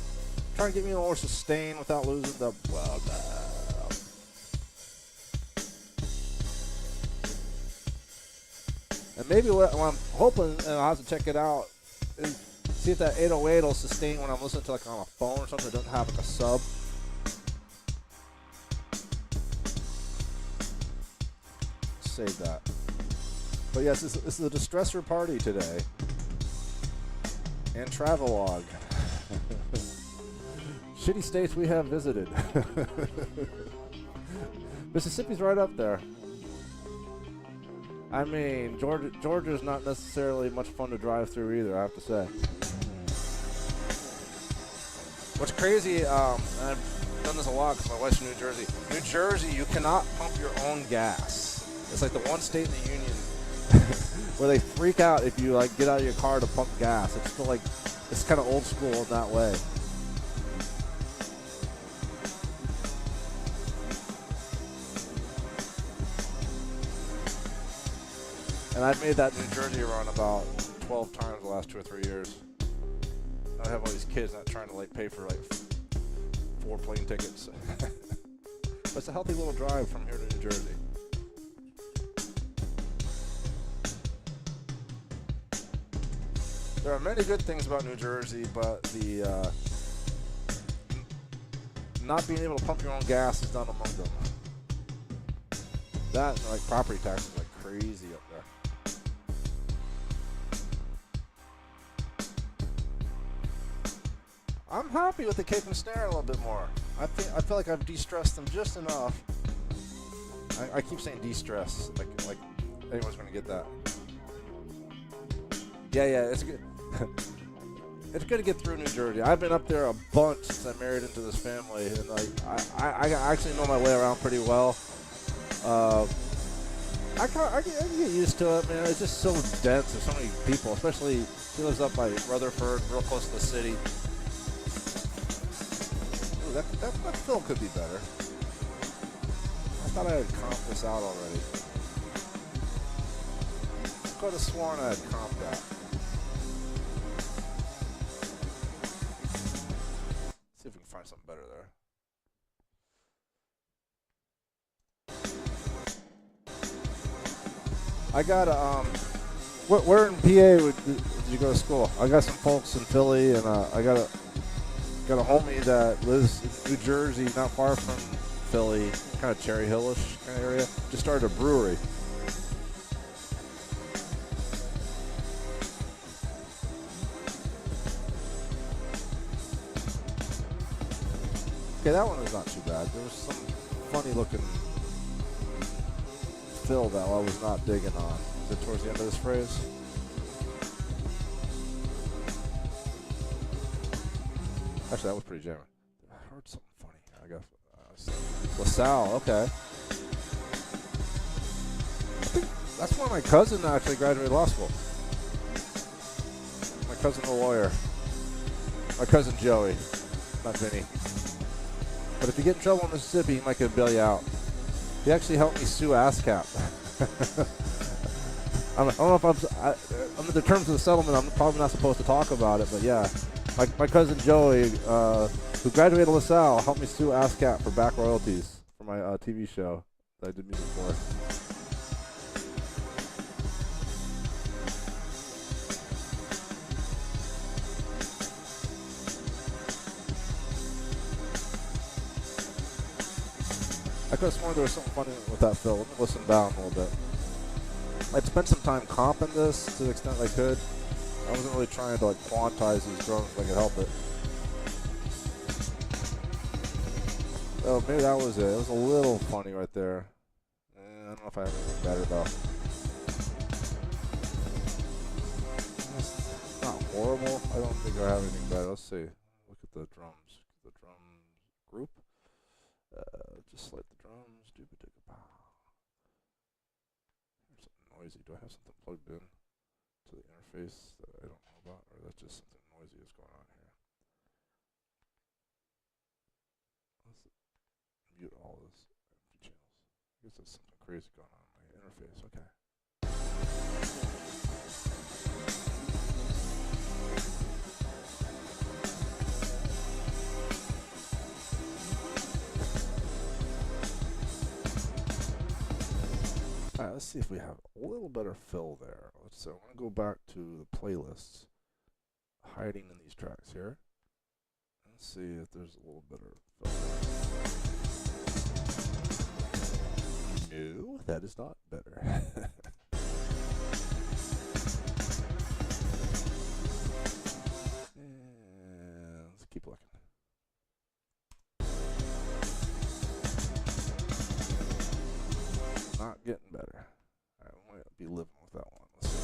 trying to get me a little more sustain without losing the blah, blah. And maybe what I'm hoping, and I'll have to check it out, is see if that 808 will sustain when I'm listening to like on a phone or something that doesn't have like a sub. Save that. But yes, this is a Distressor party today. And travelogue. Shitty states we have visited. Mississippi's right up there. I mean, Georgia's not necessarily much fun to drive through either, I have to say. What's crazy, and I've done this a lot because my wife's from New Jersey. New Jersey, you cannot pump your own gas. It's like the one state in the union where they freak out if you like get out of your car to pump gas. It's still like, it's kind of old school in that way. And I've made that New Jersey run about 12 times the last 2 or 3 years. I have all these kids not trying to like pay for like 4 plane tickets. But it's a healthy little drive from here to New Jersey. There are many good things about New Jersey, but the not being able to pump your own gas is not among them. That and like property taxes like crazy up there. I'm happy with the cape and snare a little bit more. I feel like I've de-stressed them just enough. I keep saying de-stress, like anyone's gonna get that. Yeah, it's good. It's good to get through New Jersey. I've been up there a bunch since I married into this family, and like I actually know my way around pretty well. I can get used to it, man. It's just so dense. There's so many people, especially she lives up by Rutherford, real close to the city. Ooh, that film could be better. I thought I had comped this out already. I could have sworn I had comped that. See if we can find something better there. I got where in PA did you go to school? I got some folks in Philly, and I got a homie that lives in New Jersey, not far from Philly, kind of Cherry Hillish kind of area. Just started a brewery. Okay, that one was not too bad. There was some funny looking fill that I was not digging on. Is it towards the end of this phrase? Actually, that was pretty jamming. I heard something funny. I guess LaSalle. Okay. I think that's where my cousin actually graduated law school. My cousin, the lawyer. My cousin Joey, not Vinny. But if you get in trouble in Mississippi, he might get bail you out. He actually helped me sue ASCAP. I don't know if under the terms of the settlement, I'm probably not supposed to talk about it, but yeah. My cousin Joey, who graduated LaSalle, helped me sue ASCAP for back royalties for my TV show that I did music for. could have sworn there was something funny with that fill. Let me listen down a little bit. I'd spent some time comping this to the extent I could. I wasn't really trying to like quantize these drums if I could help it. Oh, maybe that was it. It was a little funny right there. I don't know if I have anything better though. It's not horrible. I don't think I have anything better. Let's see. Look at the drums. The drums group. Just select the drums. Here's something noisy. Do I have something plugged in to the interface that I don't know about, or that's just something noisy that's going on here? Let's mute all this empty channels. I guess there's something crazy going on in my interface. Okay. Alright, let's see if we have a little better fill there. So I'm going to go back to the playlists, hiding in these tracks here. Let's see if there's a little better fill. No, that is not better. And let's keep looking. Not getting better. I might be living with that one. Let's see.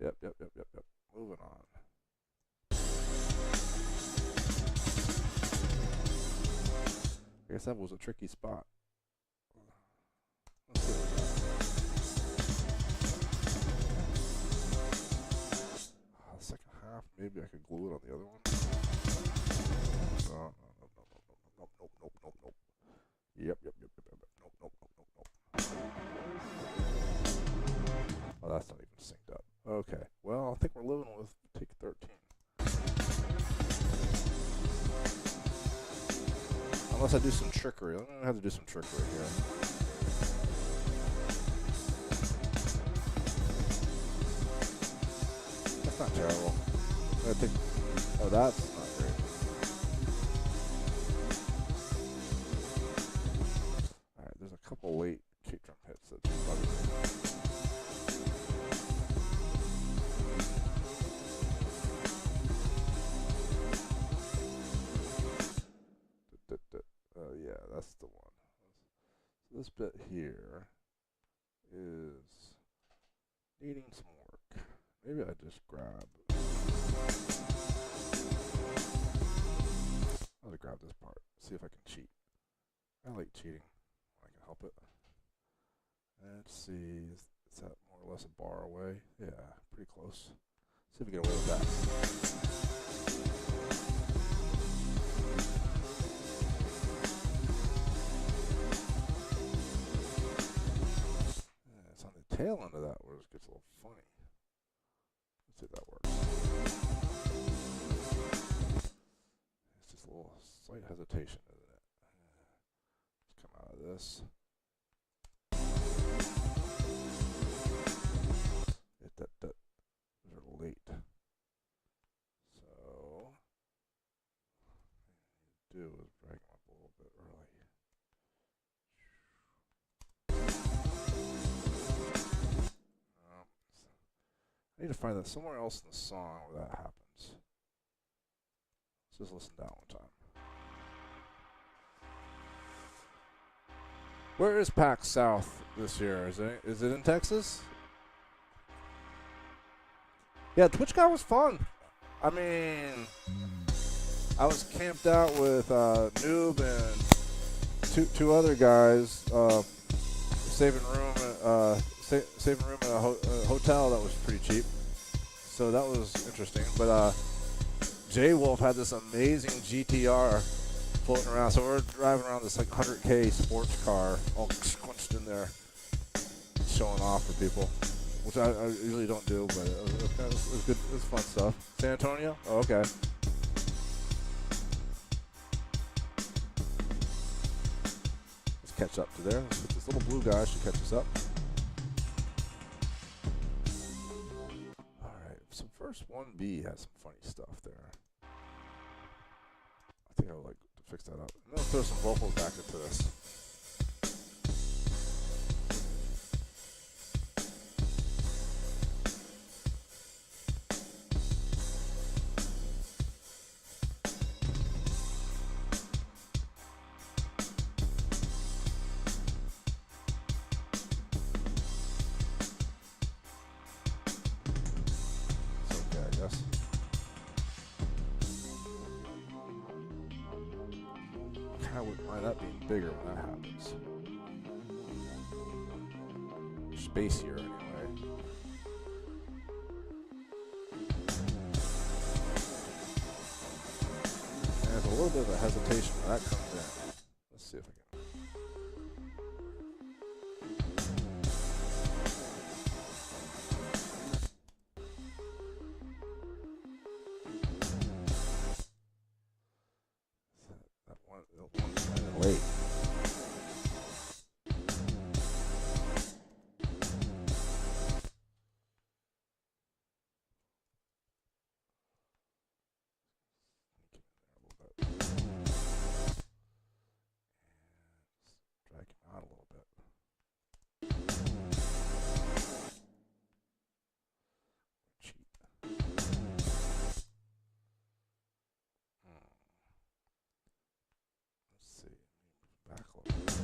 Yep. Moving on. I guess that was a tricky spot. Let's see what we got. The second half, maybe I could glue it on the other one. No. Nope. Yep. Nope. Oh, that's not even synced up. Okay. Well, I think we're living with take 13. Unless I do some trickery. I'm gonna have to do some trickery here. That's not terrible. I think. Oh, that's not great. Alright, there's a couple late kick drum hits that just bug me. Yeah, that's the one. So this bit here is needing some work. Maybe I just grab. I'll just grab this part. See if I can cheat. I like cheating when I can help it. Let's see. Is that more or less a bar away? Yeah, pretty close. See if we get away with that. Tail end of that where it gets a little funny. Let's see if that works. It's just a little slight hesitation, isn't it? Let's come out of this. Those are late. So what I need to do is drag them up a little bit early. I need to find that somewhere else in the song where that happens. Let's just listen down one time. Where is PAX South this year? Is it in Texas? Yeah, TwitchCon was fun. I mean, I was camped out with Noob and two other guys, saving room in a hotel that was pretty cheap. So that was interesting. But J Wolf had this amazing GTR floating around. So we're driving around this like 100K sports car, all squinched in there, showing off for people, which I usually don't do. But it was good. It was fun stuff. San Antonio? Oh, okay. Let's catch up to there. This little blue guy should catch us up. Alright, so verse 1B has some funny stuff there. I think I would like to fix that up. I'm gonna throw some vocals back into this. It's okay, I guess. I wouldn't mind that being bigger when that happens. Spacier anyway. And there's a little bit of a hesitation when that comes in. Let's see if I can. That one's landing late. Drag him out a little bit. Cheat. Let's see. Back a little bit.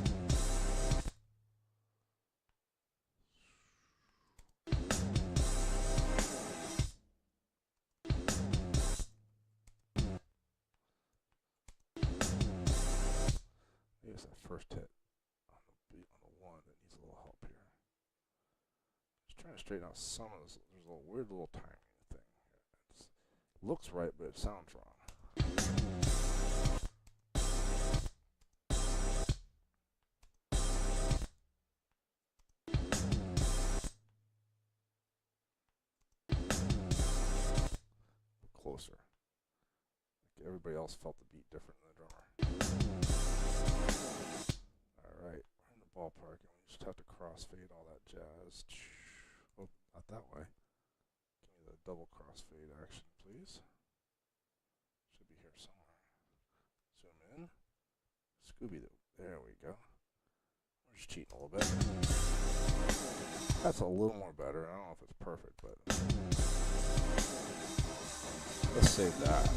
Maybe it's that first hit on the beat on the one that needs a little help here. Just trying to straighten out some of this. There's a weird little timing thing. It looks right, but it sounds wrong. Closer. Like everybody else felt the beat different than the drummer. Alright, we're in the ballpark and we just have to crossfade all that jazz. Oh, not that way. Give me the double crossfade action, please. Should be here somewhere. Zoom in. Scooby-Doo. There we go. We're just cheating a little bit. That's a little more better. I don't know if it's perfect, but let's save that.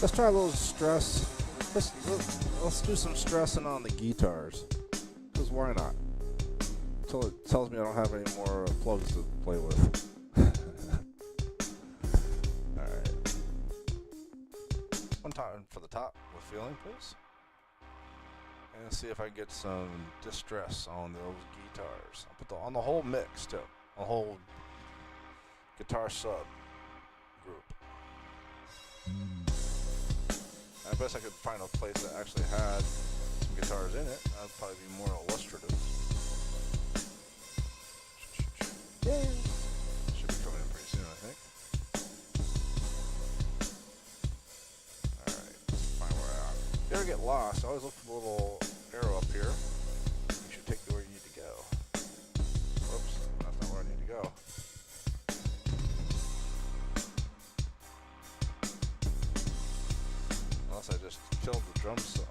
Let's try a little stress. Let's do some stressing on the guitars. Because why not? Until it tells me I don't have any more plugs to play with. Alright. One time for the top with feeling, please. And see if I can get some distress on those guitars. I'll put on the whole mix too. A whole guitar sub group. I guess I could find a place that actually had some guitars in it. That'd probably be more illustrative. Yeah. Should be coming in pretty soon, I think. Alright, let's find where we're at. If you ever get lost, always look for the little arrow up here. You should take you where you need to go. Whoops, that's not where I need to go. Unless I just killed the drums, the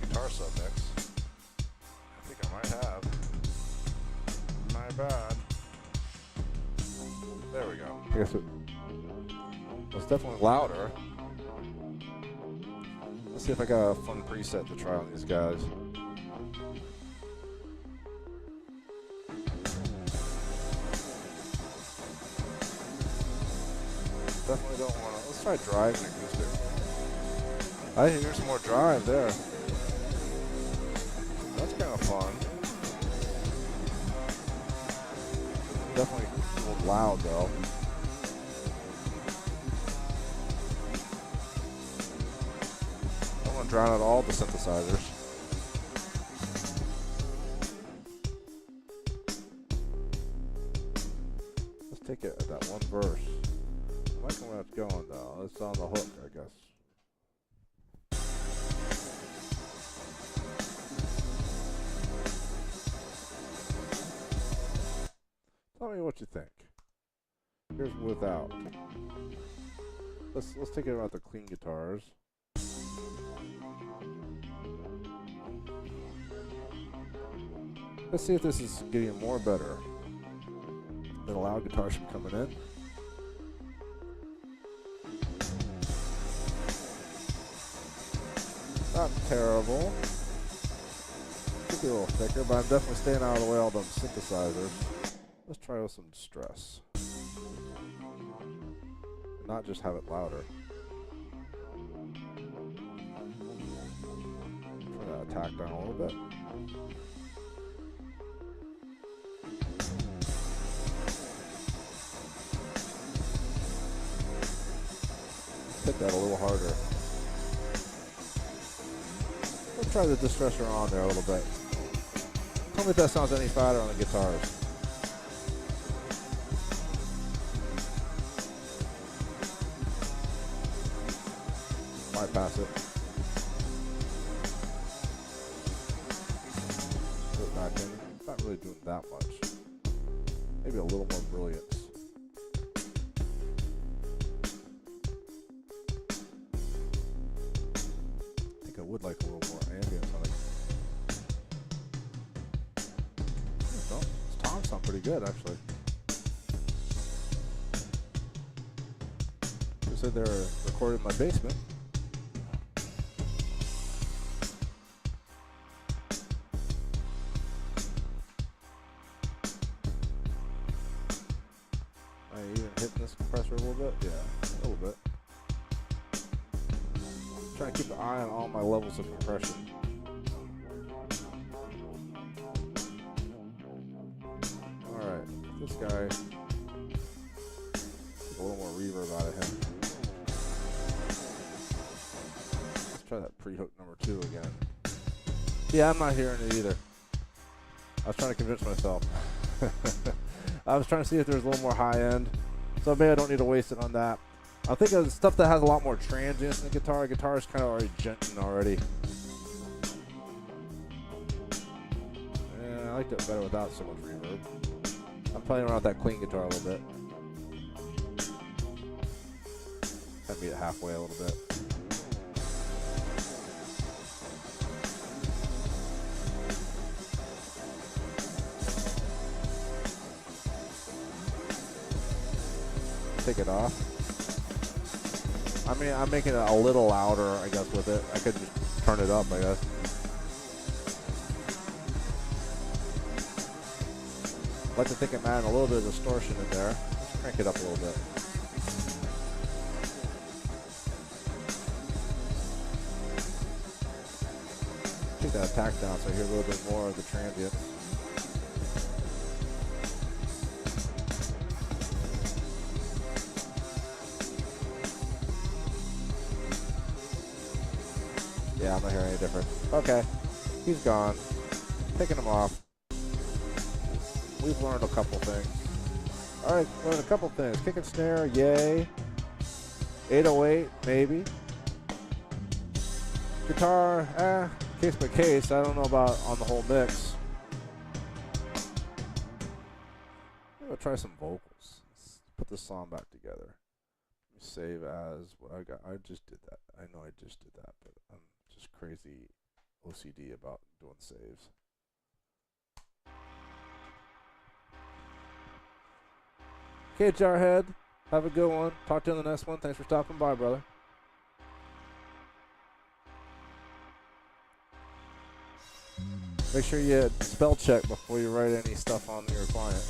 guitar sub mix. I think I might have. My bad. There we go. I guess it was definitely louder. Let's see if I got a fun preset to try on these guys. Definitely don't want to. Let's try drive and acoustic. I hear some more drive there. That's kind of fun. Definitely a little loud though. I want to drown out all the synthesizers. take it at that one verse. I like where it's going though. It's on the hook, I guess. Tell me what you think. Here's without. Let's take it about the clean guitars. Let's see if this is getting more better. The loud guitars from coming in. Not terrible. Could be a little thicker, but I'm definitely staying out of the way of all them synthesizers. Let's try with some distress. And not just have it louder. Turn that attack down a little bit. Hit that a little harder. Let's try the Distressor on there a little bit. Tell me if that sounds any fatter on the guitars. Might pass it. Put it back in. Not really doing that much. Maybe a little more brilliance. I would like a little more ambience on it. This toms sound pretty good, actually. They said they're recorded in my basement. Are you even hitting this compressor a little bit? Yeah, a little bit. Trying to keep an eye on all my levels of compression. Alright, this guy, a little more reverb out of him. Let's try that pre-hook number 2 again. Yeah, I'm not hearing it either. I was trying to convince myself. I was trying to see if there's a little more high end, so maybe I don't need to waste it on that. I think of stuff that has a lot more transients in the guitar. Guitar is kind of already genting already. Yeah, I liked it better without so much reverb. I'm playing around with that clean guitar a little bit. I meet it halfway a little bit. Take it off. I mean, I'm making it a little louder, I guess, with it. I could just turn it up, I guess. I'd like to think I'm adding a little bit of distortion in there. Let's crank it up a little bit. Take that attack down so I hear a little bit more of the transients. Yeah, I'm not hearing any different. Okay, he's gone. Taking him off. We've learned a couple things. Alright, learned a couple things. Kick and snare, yay. 808, maybe. Guitar, case by case. I don't know about on the whole mix. I'm gonna try some vocals. Let's put this song back together. Save as what I got. I just did that. I know I just did that, but I'm just crazy OCD about doing saves. Okay, Jarhead. Have a good one. Talk to you on the next one. Thanks for stopping by, brother. Make sure you spell check before you write any stuff on your client.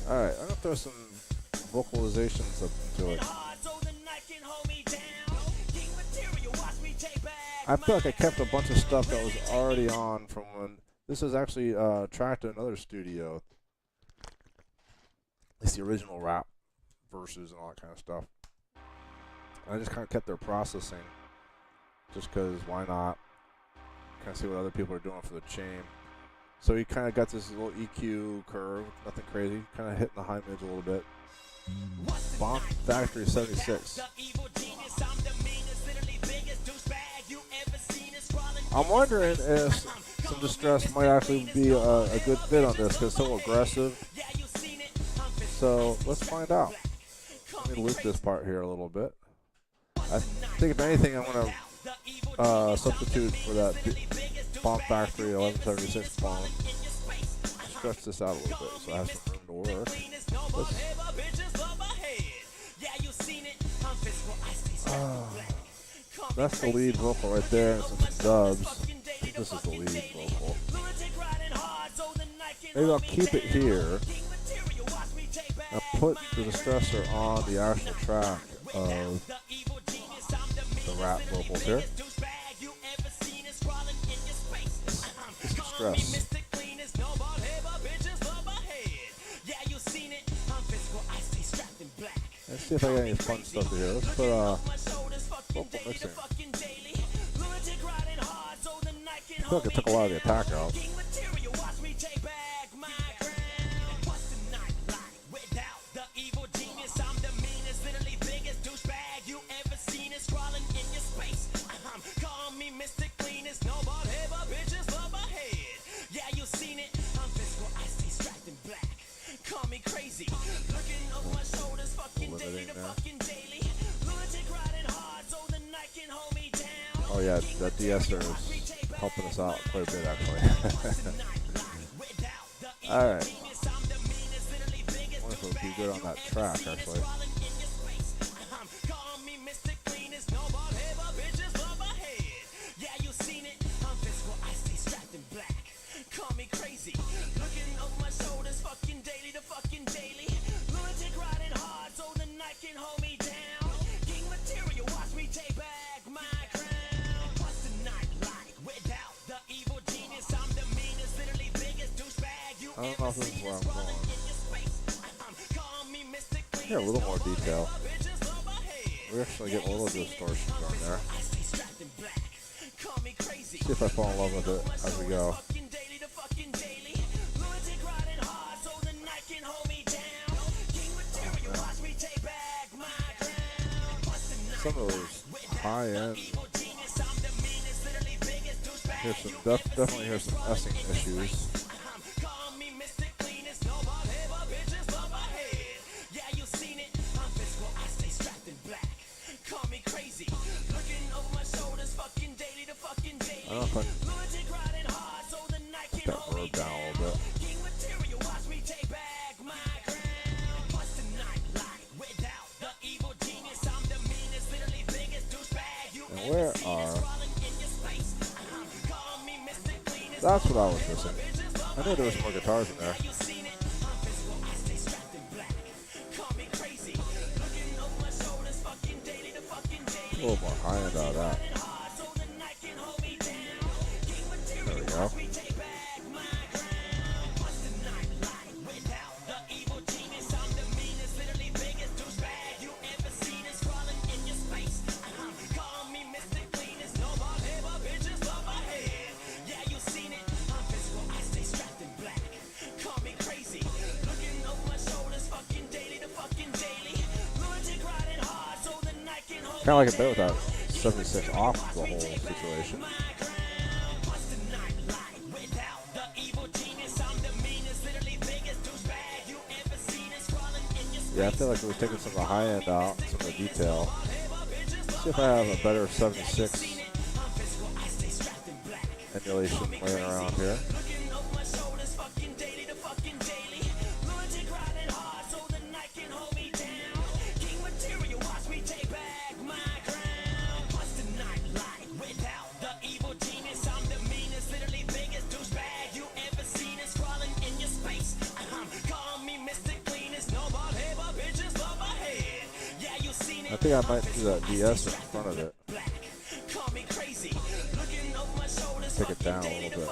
Alright, I'm gonna throw some vocalizations up into it. I feel like I kept a bunch of stuff that was already on from when this was actually tracked to another studio. It's the original rap verses and all that kind of stuff. And I just kind of kept their processing, just because why not? Kind of see what other people are doing for the chain. So he kind of got this little EQ curve, nothing crazy, kind of hitting the high mids a little bit. Bomb Factory 76. I'm wondering if some Distress might actually be a good fit on this because it's so aggressive. So let's find out. Let me loop this part here a little bit. I think if anything, I'm going to substitute for that Bomb Factory 1176 bomb. Stretch this out a little bit so I have some room to work. That's the lead vocal right there and some dubs. I think this is the lead vocal. Maybe I'll keep it here and put the Distressor on the actual track of the rap vocals here. Just Distress. Let's see if I get any fun stuff here. Let's put vocal mixing. I feel like it took a lot of the attack out. Oh yeah, that de-esser is helping us out quite a bit actually. Alright. I wonder if it would be good on that track actually. I don't know if this is where I'm going. Here, a little more detail. We're actually getting a little distortion going there. See if I fall in love with it as we go. Some of those high end. Here's some definitely here's some essing issues. I don't know if I put that verb down a little bit. And where are... That's what I was missing. I knew there was more guitars in there. A little more high end out of that. There we go. Kind of like a bit with that 76 off the whole situation. Yeah, I feel like we're taking some of the high end out, some of the detail. Let's see if I have a better 76 emulation laying around here. I think I might do that DS in front of it. Take it down a little bit,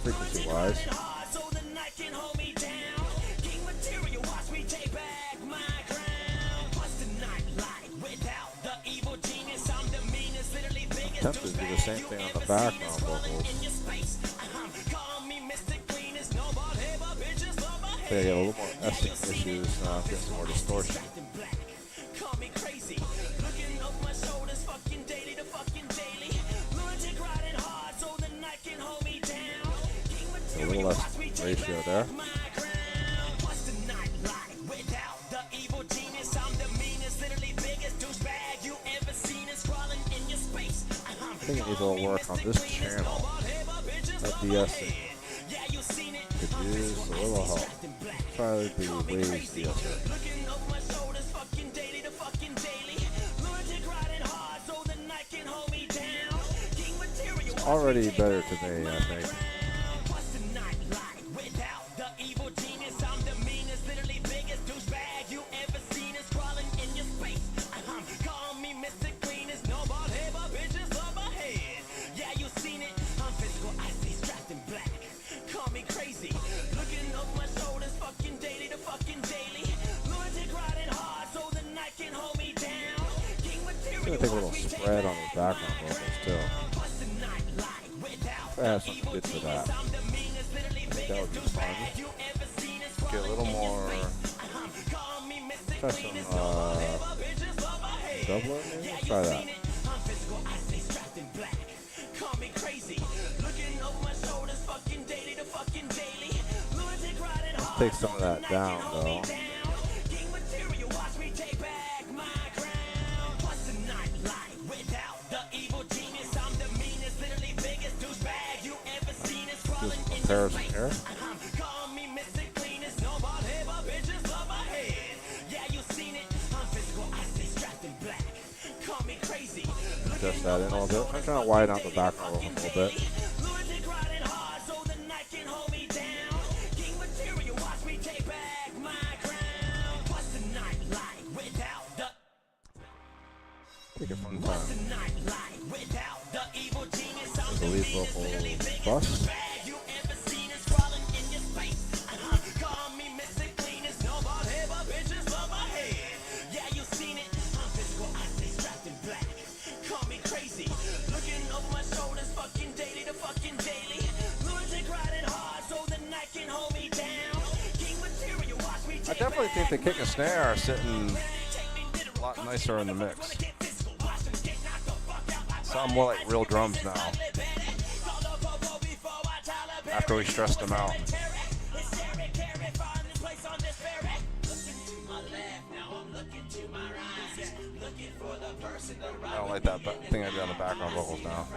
frequency-wise. tempted to do the same thing on the background vocals. They get a little more essing issues, getting some more distortion. A little less ratio there. I think it needs a little work on this channel. That de-essing could use a little help. Try the waves de-esser. It's already better to me, I think. I'm gonna take a little spread on the background vocals too. If I have something good for that, I think that would be fun. Get a little more. Try some doubler maybe? Try that. Let's take some of that down though. Comparison here. Adjust that in a little bit. I'm trying to widen out the background a little bit. Take it one time. The lead vocal bust. I definitely think the kick and snare are sitting a lot nicer in the mix. Sound more like real drums now. After we stressed them out. I don't like that thing I did on the background vocals now.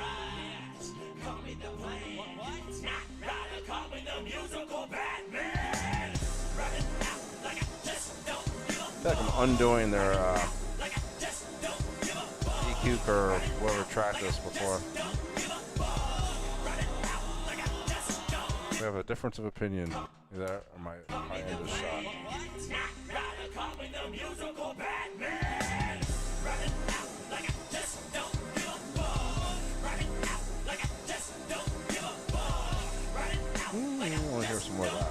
I feel like I'm undoing their EQ curve, whoever tracked this before. We have a difference of opinion. Either or my end is shot. I want to hear some more of that.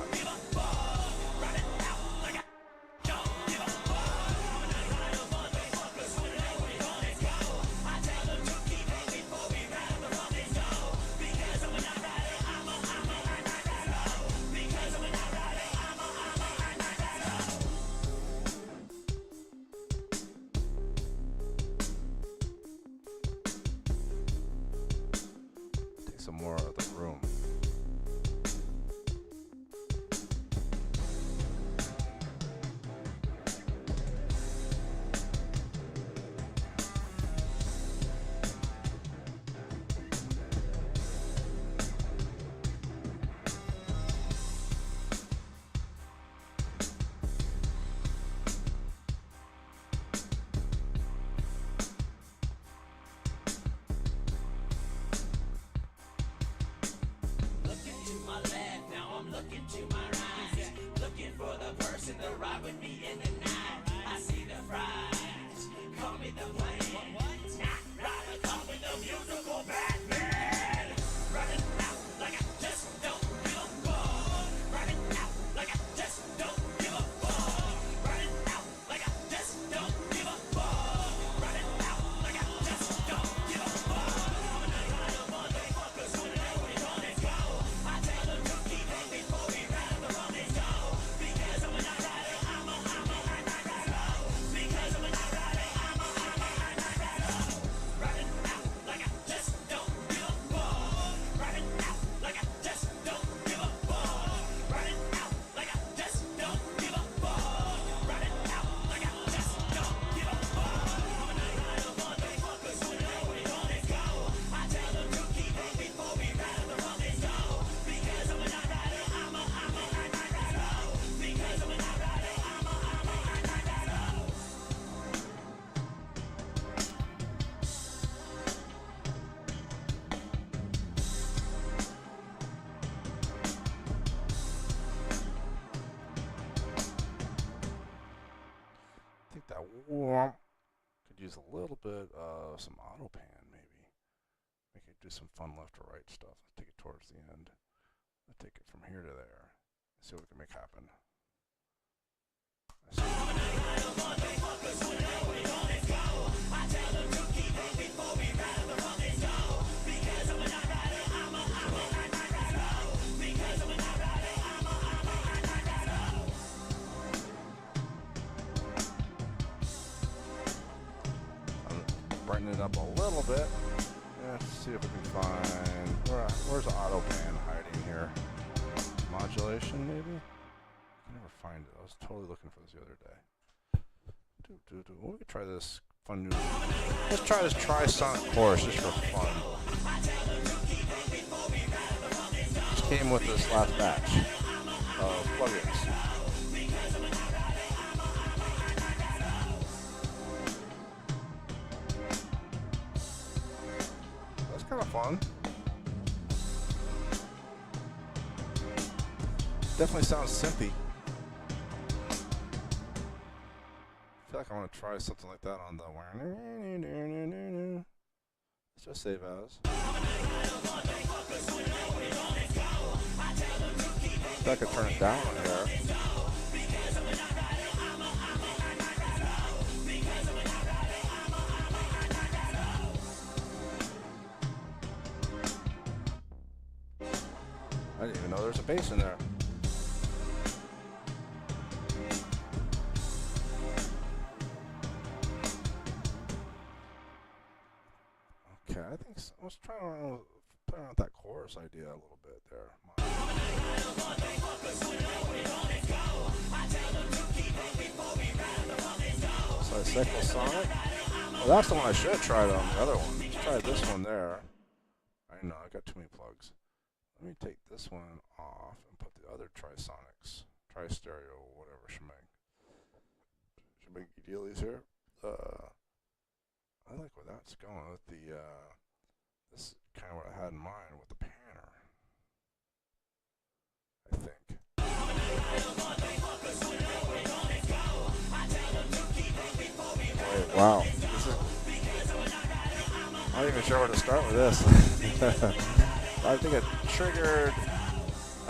use a little bit of some auto pan, maybe. Make it do some fun left or right stuff. Let's take it towards the end. Let's take it from here to there. See what we can make happen. Brighten it up a little bit. Let's see if we can find where's the auto pan hiding here. Modulation, maybe? I can never find it. I was totally looking for this the other day. Well, we could try this fun new. Let's try this Trisonic chorus just for fun. Just came with this last batch of plugins. That's kind of fun. Definitely sounds synthy. I feel like I want to try something like that on the. Let's just save as. I feel like I could turn it down here. I didn't even know there was a bass in there. Okay, I think so. Let's try to play around with that chorus idea a little bit there. So Cycle Sonic. Well, that's the one I should have tried on the other one. Let's try this one there. I know, I got too many plugs. Let me take this one off and put the other Trisonics, Tri-Stereo, whatever shemang. Shemang dealies here. I like where that's going with the, this is kind of what I had in mind with the panner, I think. Wait, wow. This is, I'm not even sure where to start with this. I think a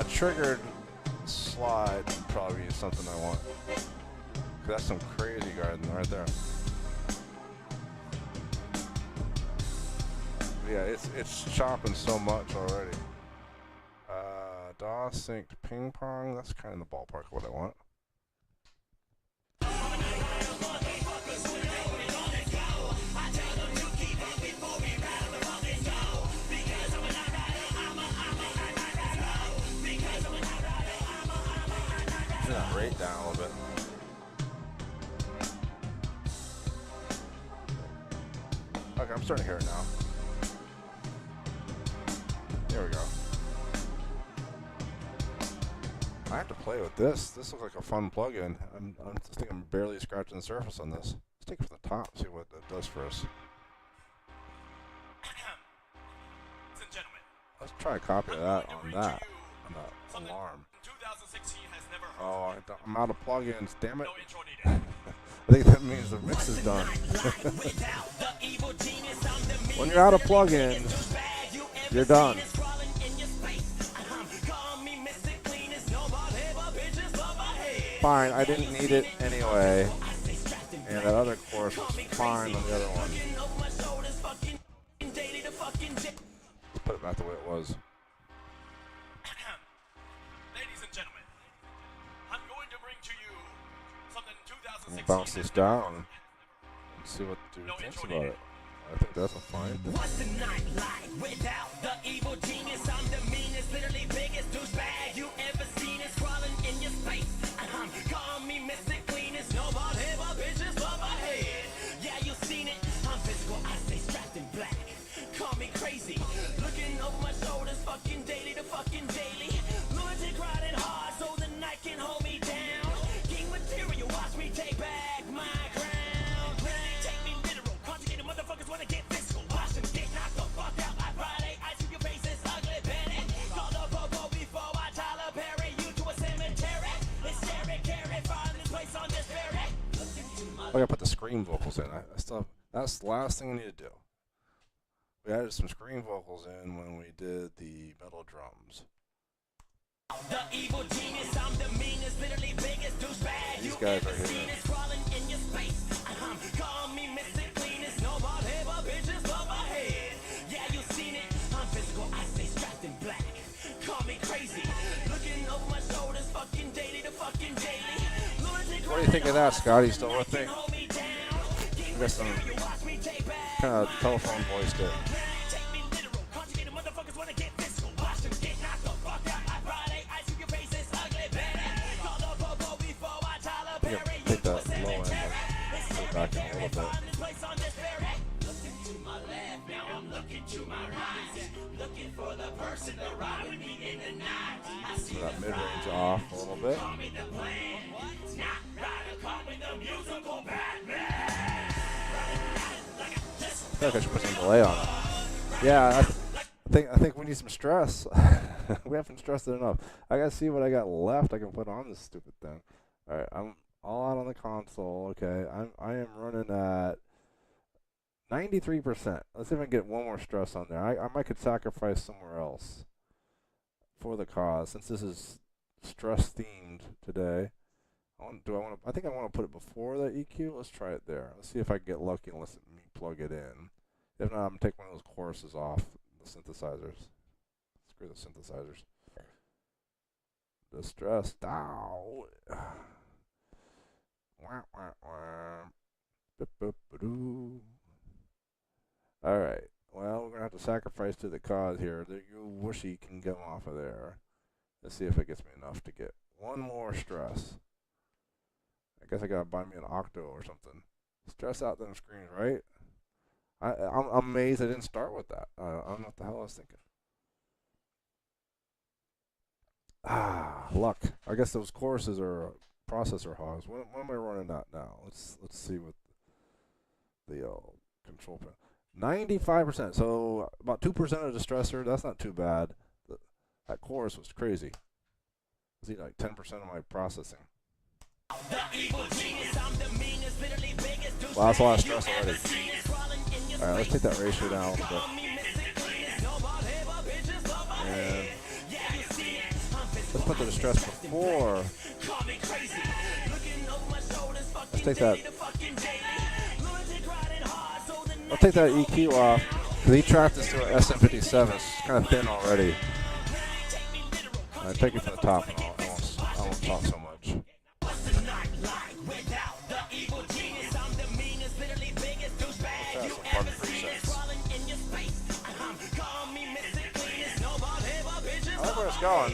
triggered slide would probably be something I want. That's some crazy garden right there. Yeah, it's chopping so much already. DAW synced ping pong. That's kind of in the ballpark of what I want. Turn that rate down a little bit. Okay, I'm starting to hear it now. There we go. I have to play with this. This looks like a fun plug-in. I think I'm barely scratching the surface on this. Let's take it from the top and see what it does for us. Ladies and gentlemen, Let's try a copy of that on that alarm. 2016 has never heard. Oh, I'm out of plugins. Damn it. No intro needed. I think that means the mix is done. When you're out of plugins, you're done. Fine, I didn't need it anyway. And that other chorus was fine on the other one. Let's put it back the way it was. Ladies and gentlemen, I'm going to bring to you something 2016 We'll bounce this down and see what the dude thinks about it. I think that's a fine thing. What's the night like without the evil genius? I'm the meanest, literally biggest douchebag you ever seen. Is crawling in your space. Call me Mr. Cleanest. Nobody but bitches above my head. Yeah, you seen it. I'm physical. I stay strapped in black. Call me crazy. Looking over my shoulders, fucking daily to fucking daily. Lunatic riding hard so the night can hold me down. King material, watch me take back my crown. Take me literal. Conjugated motherfuckers wanna get physical. Watch them get knocked the fuck out like Friday. I see your face is ugly, Benny. Call the popo before I Tyler Perry you to a cemetery. It's scary, carry, find this place on this ferry. I gotta put the scream vocals in. I still have, That's the last thing we need to do. We added some scream vocals in when we did the metal drums. The evil genius, I'm the meanest, literally biggest douchebag. These guys are here. Crawling in your space. Call me Mr. Cleanest. No bald head, but bitches love my head. Yeah, you seen it. I'm physical, I stay strapped in black. Call me crazy. Looking over my shoulders, fucking daily to fucking daily. What do you think of that, Scott? You still with me? We got some kind of telephone voice to it. You can take that low end and put it back in a little bit. So that mid-range off a little bit. I feel like I should put some delay on it. Yeah, I think we need some stress. We haven't stressed it enough. I gotta see what I got left I can put on this stupid thing. All right, I'm all out on the console. Okay, I am running at 93%. Let's see if I can get one more stress on there. I might could sacrifice somewhere else for the cause, since this is stress themed today. I think I want to put it before the EQ. Let's try it there. Let's see if I can get lucky and let me plug it in. If not, I'm gonna take one of those choruses off the synthesizers. Screw the synthesizers. Distressed out. Alright, well, we're going to have to sacrifice to the cause here. The whooshy can come off of there. Let's see if it gets me enough to get one more stress. I guess I got to buy me an octo or something. Stress out them screens, right? I'm amazed I didn't start with that. I don't know what the hell I was thinking. Luck. I guess those choruses are processor hogs. What am I running at now? Let's see what the control pin. 95%. So about 2% of Distressor. That's not too bad. That chorus was crazy. It's like 10% of my processing. Wow, that's a lot of stress already. All right, let's take that ratio down a little bit. And let's put the distress before. Let's take that. I'll take that EQ off, because he tracked this to an SM57. It's kind of thin already. All right, take it from the top, and I won't talk so much. I like where it's going.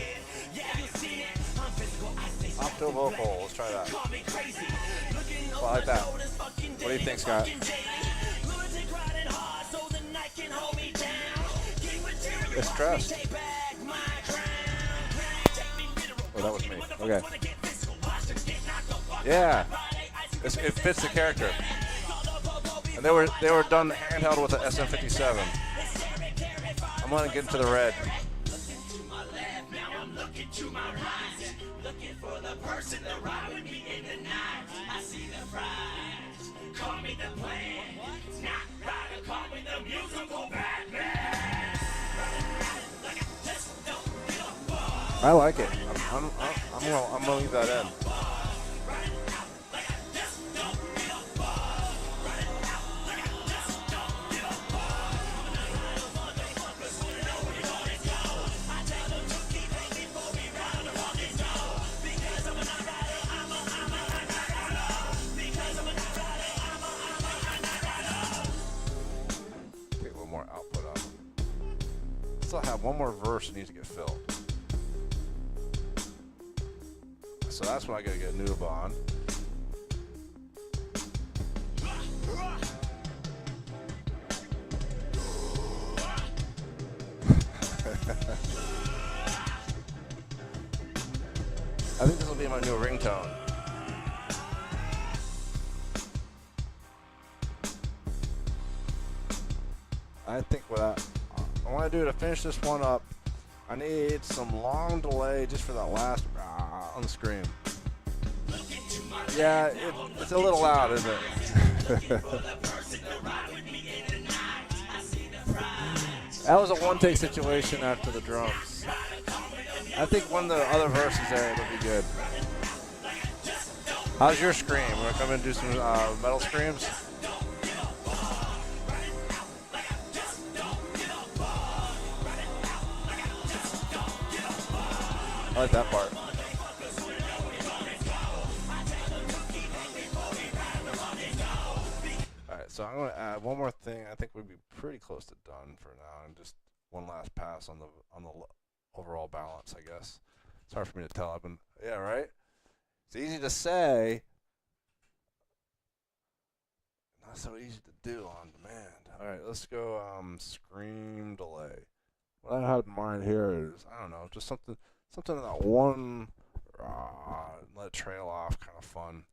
Octo vocal, let's try that. Well, I like that. What do you think, Scott? It's stressed. Oh, that was me. Okay. Yeah. It fits the character. And they were done handheld with an SM57. I'm gonna get into the red. Looking for the person to ride with me in the night. I see the prize. Call me the plan. Not rider, call me the musical Batman. I like it. I'm gonna leave that in. Still have one more verse that needs to get filled. So that's when I gotta get a noob on. I think this will be my new ringtone. I think what I want to do to finish this one up, I need some long delay just for that last on the scream. Yeah, it's a little loud, isn't it? That was a one-take situation after the drums. I think one of the other verses there would be good. How's your scream? We're coming to do some metal screams. I like that part. Alright, so I'm going to add one more thing. I think we'd be pretty close to done for now, and just one last pass on the overall balance, I guess. It's hard for me to tell. Yeah, right? It's easy to say, not so easy to do on demand. Alright, let's go scream delay. What I had in mind here is, I don't know, just something in that one, let it trail off, kind of fun.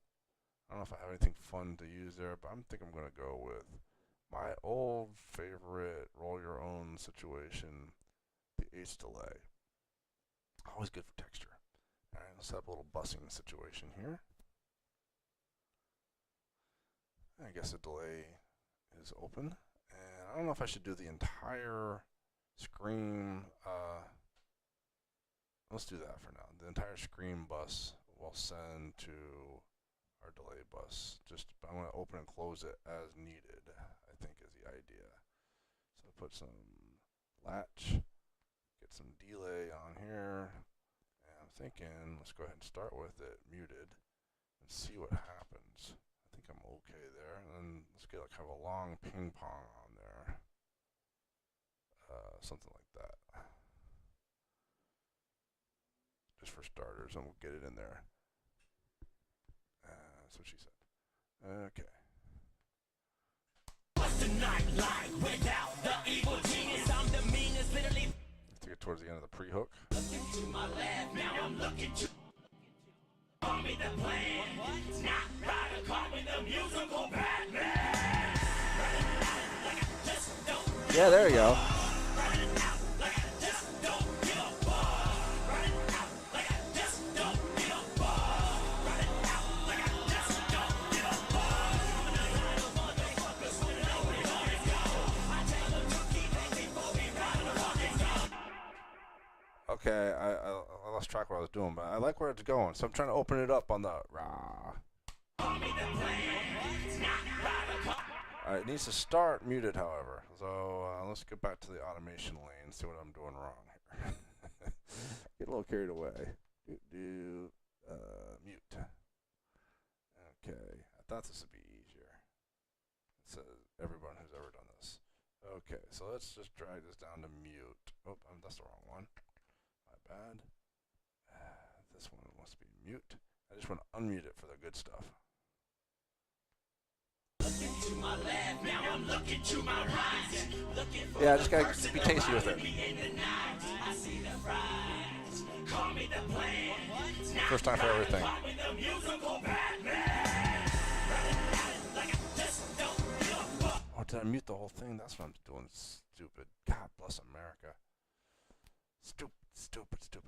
I don't know if I have anything fun to use there, but I think I'm going to go with my old favorite roll your own situation, the H delay. Always good for texture. All right, let's have a little bussing situation here. I guess the delay is open. And I don't know if I should do the entire scream. Let's do that for now. The entire scream bus will send to our delay bus. I'm going to open and close it as needed, I think is the idea. So put some latch, get some delay on here. And I'm thinking, let's go ahead and start with it muted and see what happens. I think I'm okay there. And then let's get like kind of a long ping pong on there. Something like that. Just for starters, and we'll get it in there. That's what she said. Okay. What's the night like without the evil genius? I'm the meanest, literally. Let's take it towards the end of the pre-hook. Looking to my left, now I'm looking to. Call me the plan. Not right, call me the musical Batman. Yeah, there you go. Okay, I lost track of what I was doing, but I like where it's going, so I'm trying to open it up on the rah. Alright, it needs to start muted, however. So let's get back to the automation lane and see what I'm doing wrong here. Get a little carried away. Mute. Okay, I thought this would be easier. It says everyone who's ever done this. Okay, so let's just drag this down to mute. Oh, that's the wrong one. My bad. This one must be mute. I just want to unmute it for the good stuff. To my left, now I'm looking to my right. Yeah, I just gotta be tasty with it. First time for everything. Oh, did I mute the whole thing? That's what I'm doing. Stupid. God bless America. Stupid.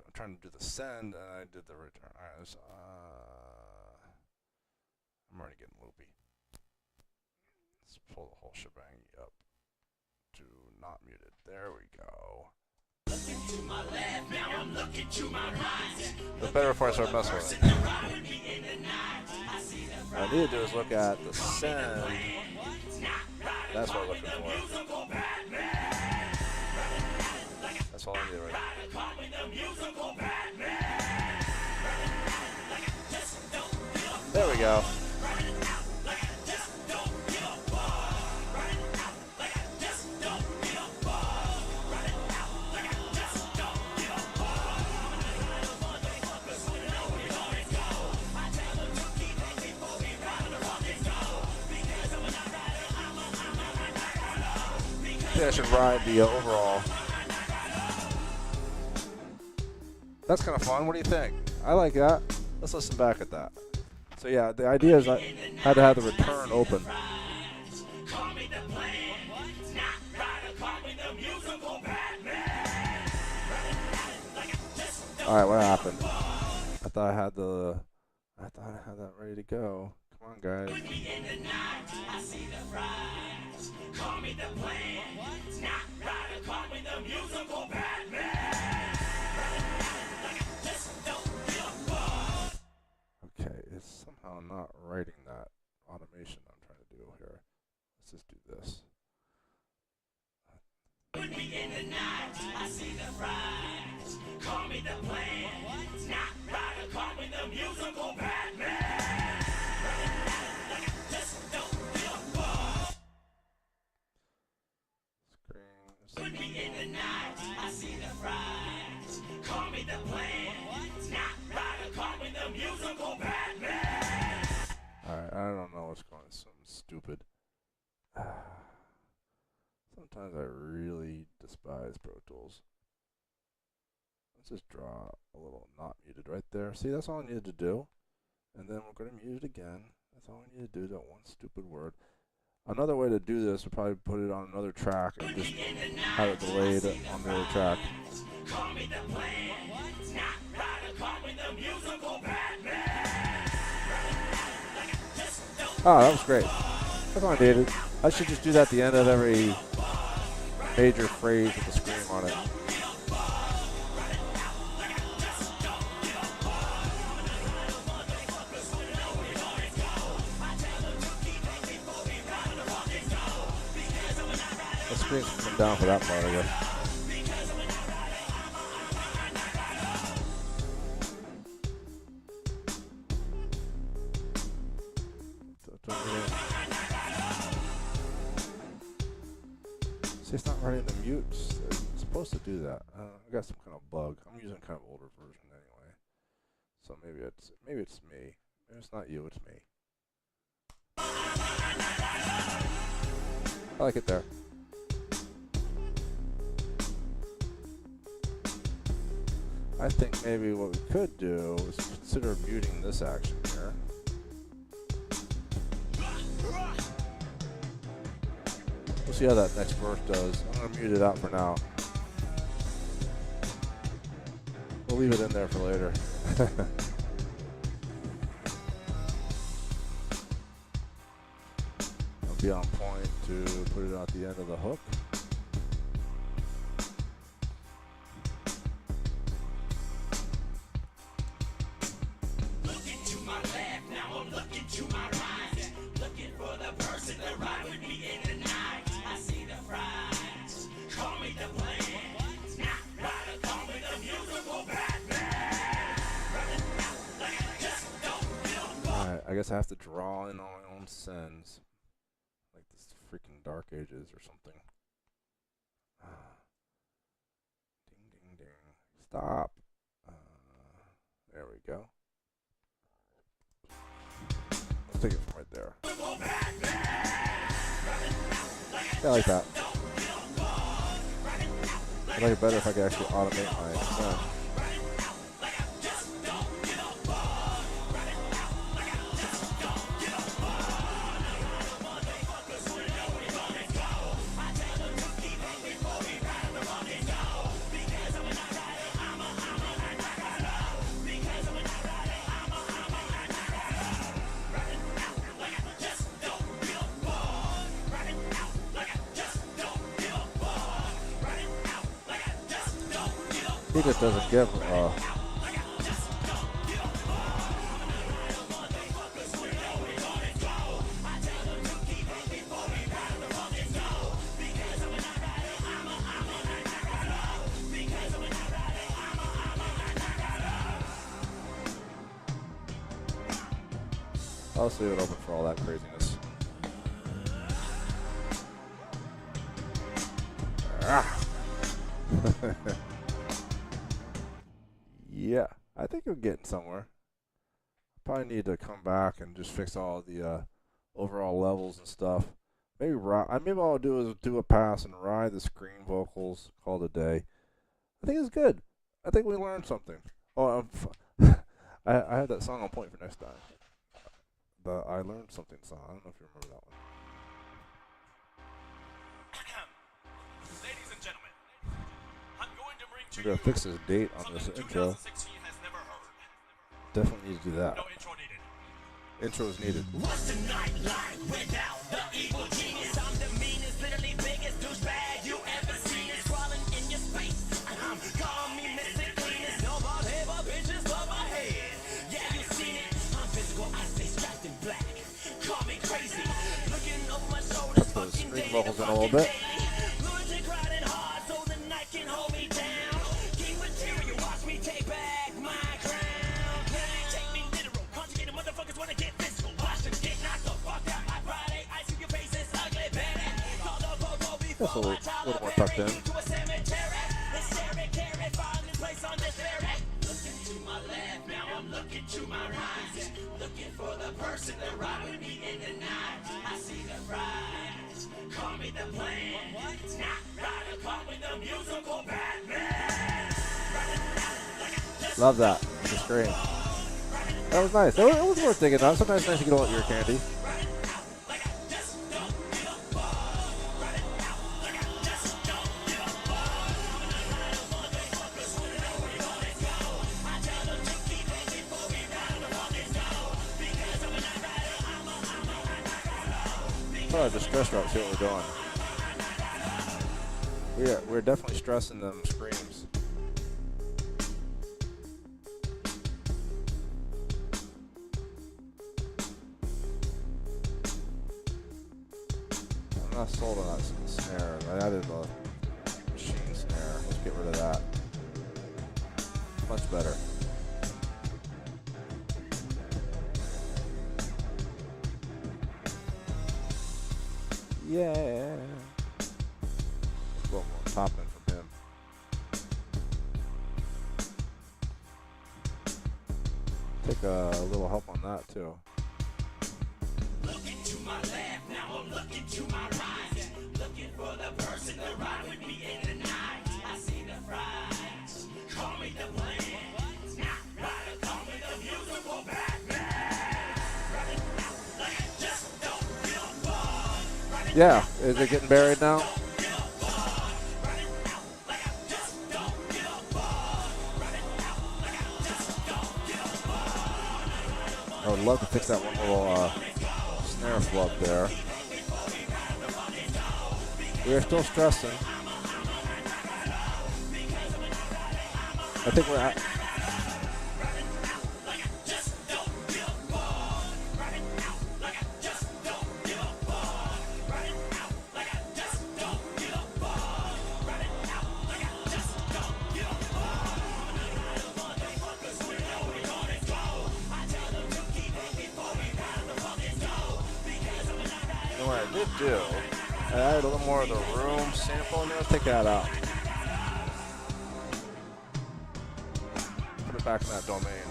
I'm trying to do the send, and I did the return. Alright, I'm already getting loopy. Let's pull the whole shebang up to not muted. There we go. To my left, now I'm looking to my right. The better before I start messing with it. What I need to do is look at the send. That's what I'm looking for. That's all I need right now. There we go. I think I should ride the overall. That's kind of fun. What do you think? I like that. Let's listen back at that. So yeah, the idea is I had to have the return open. All right, what happened? I thought I had that ready to go. Come on, guys. In the night, I see the rise. Call me the plan. Not rider, call me the musical Batman. Just don't give a fuck. Okay, it's somehow not writing that automation I'm trying to do here. Let's just do this. In the night, I see the rise. Call me the plan. Not rider, call me the musical Batman. Just don't give a fuck. Screen. In the night, I see the rise. Call me the plan. Not rider, call me the musical Batman. Alright, I don't know what's going on. Something stupid. Sometimes I really despise Pro Tools. Let's just draw a little not muted right there. See, that's all I needed to do. And then we're going to mute it again. That's all we need to do, that one stupid word. Another way to do this would probably put it on another track and just have it delayed on the other track. Call me the plan. Not rider, call me the musical Batman. Oh, that was great. That's all I needed. I should just do that at the end of every major phrase with the scream on it. The scream's coming down for that part, I guess. See, it's not running the mutes. It's supposed to do that. I got some kind of bug. I'm using kind of older version anyway. So maybe it's me. Maybe it's not you, it's me. I like it there. I think maybe what we could do is consider muting this action here. We'll see how that next verse does. I'm going to mute it out for now. We'll leave it in there for later. I'll be on point to put it at the end of the hook. Looking to my left, now I'm looking to my right. Looking for the person to ride with me in the night. I see the prize. Call me the plan. Not rider, call me the musical Batman. Just don't give a fuck. Alright, I guess I have to draw in all my own sins. Like this freaking Dark Ages or something. Ding, ding, ding. Stop. There we go. Let's take it from right there. Yeah, I like that. I like it better if I could actually automate my sound. He just doesn't give I'll just leave it open for all that craziness. Yeah, I think we're getting somewhere. Probably need to come back and just fix all the overall levels and stuff. Maybe I'll do is do a pass and ride the screen vocals, call it a day. I think it's good. I think we learned something. Oh, I had that song on point for next time. The I Learned Something song. I don't know if you remember that one. Ladies and gentlemen, I'm going to bring to I'm gonna you fix this date on this something intro. 2016 has never heard. Definitely need to do that. No intro needed. Intro is needed. What's the night like without the evil genius? I'm the meanest, literally biggest douchebag you ever seen. It's crawling in your space. Call me Mr. Cleanest. No bald head, but bitches love my head. Yeah, you seen it. I'm physical, I stay strapped in black. Call me crazy. Looking over my shoulders, Put those fucking scream daily, vocals in a little bit. Lunatic riding hard so the night can hold me down. King material, watch me take back my crown. Take me literal, conjugated motherfuckers wanna get physical. Watch them get knocked the fuck out like Friday. I see your face is ugly, baby. Call the popo before That's a little more tucked in. to a cemetery. The cemetery, find this place on this ferry. Looking to my left, now I'm looking to my right. Looking for the person to ride with me in the night. I see the prize. Call me the plan. Not rider, call me the musical Batman. Love that. The scream. That was nice. It was worth digging out. Sometimes it's nice to get a little ear candy. Probably the stress route. See what we're doing. We're definitely stressing them screams. I'm not sold on that snare. I added the machine snare. Let's get rid of that. Much better. Yeah. A little more top end from him. Take a little help on that too. Looking to my left, now I'm looking to my right. Looking for the person to ride with me in the night. I see the prize. Call me the plan. Not rider, call me the musical Batman. Running out like I just don't give a fuck. Yeah, is it getting buried now? I would love to fix that one little snare flub there. We are still stressing. I think we're at. Do. I added a little more of the room sample in there. Let's take that out. Put it back in that domain.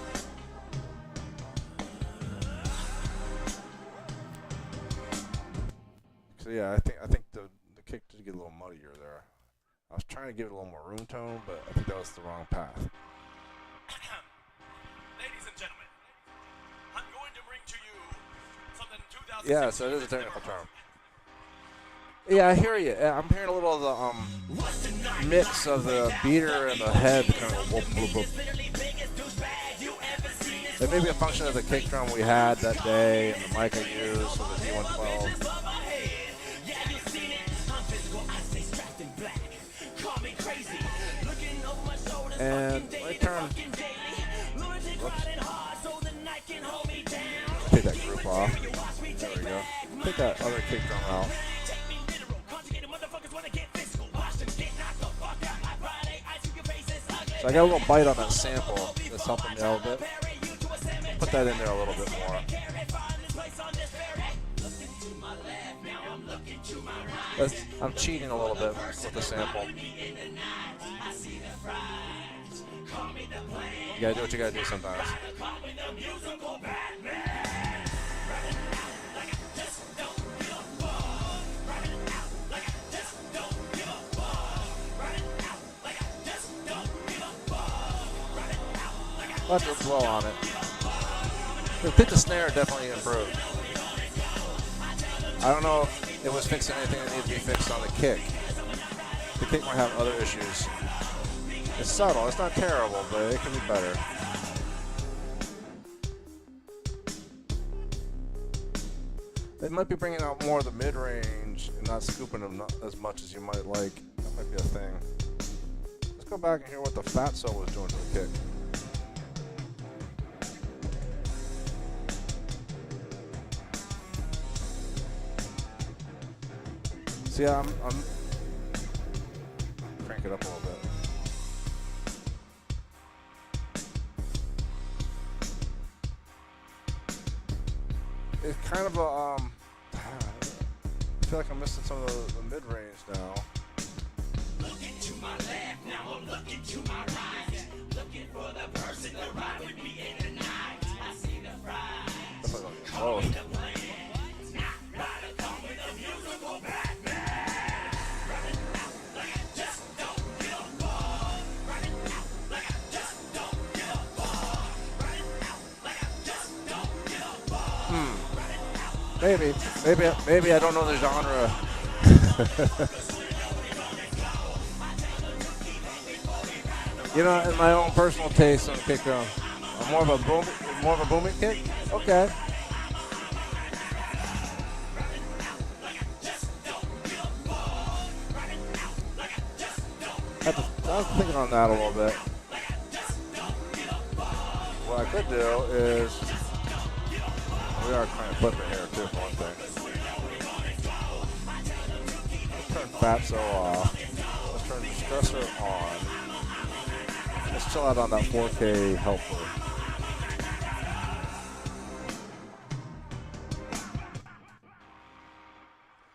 So yeah, I think the kick did get a little muddier there. I was trying to give it a little more room tone, but I think that was the wrong path. Ladies and gentlemen, I'm going to bring to you something 2006. Yeah, so it is a technical term. Yeah, I hear you. I'm hearing a little of the mix of the beater and the head kind of whoop, whoop, whoop. It may be a function of the kick drum we had that day and the mic I used with the D112. And I turn. Whoops. Take that group off. There we go. Take that other kick drum out. So I got a little bite on that sample that's helping me out a bit. Put that in there a little bit more. I'm cheating a little bit with the sample. You gotta do what you gotta do sometimes. Let it blow on it. I think the snare definitely improved. I don't know if it was fixing anything that needed to be fixed on the kick. The kick might have other issues. It's subtle. It's not terrible, but it can be better. They might be bringing out more of the mid-range and not scooping them as much as you might like. That might be a thing. Let's go back and hear what the Fatso was doing to the kick. See, I'm crank it up a little bit. It's kind of a I feel like I'm missing some of the mid-range now. Look into my left, now I'm looking to my right. Looking for the person to ride with me in the night. I see the fries. Call me the plan. Not ride a car with a musical Batman. Running out like I just don't give a fuck. Running out like I just don't give a fuck. Running out like I just don't give a fuck. Maybe I don't know the genre. You know, in my own personal taste on the kick drum, I'm more of a booming kick. Okay. I was thinking on that a little bit. What I could do is, we are kind of flipping here too, for one thing. Let's turn Fatso off. Let's turn Distressor on. Let's chill out on that 4K helper.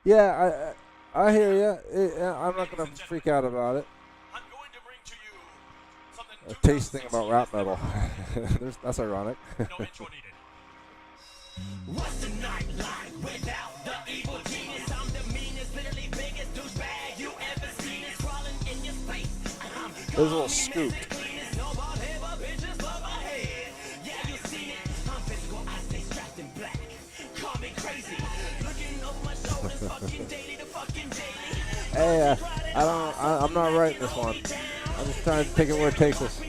Yeah, I hear you. I'm not gonna freak out about it. I'm going to bring to you something A taste thing about rap metal. That's ironic. no intro needed. What's the night like without the evil genius? I'm the meanest, literally biggest douchebag you ever seen. It's crawling in your space. There's a little scoop. No bald head, but bitches love my head. Yeah, you seen it. I'm physical, I stay strapped in black. Call me crazy. Looking over my shoulders, fucking daily to fucking daily. Hey, I'm not writing this one. I'm just trying to take it where it takes us.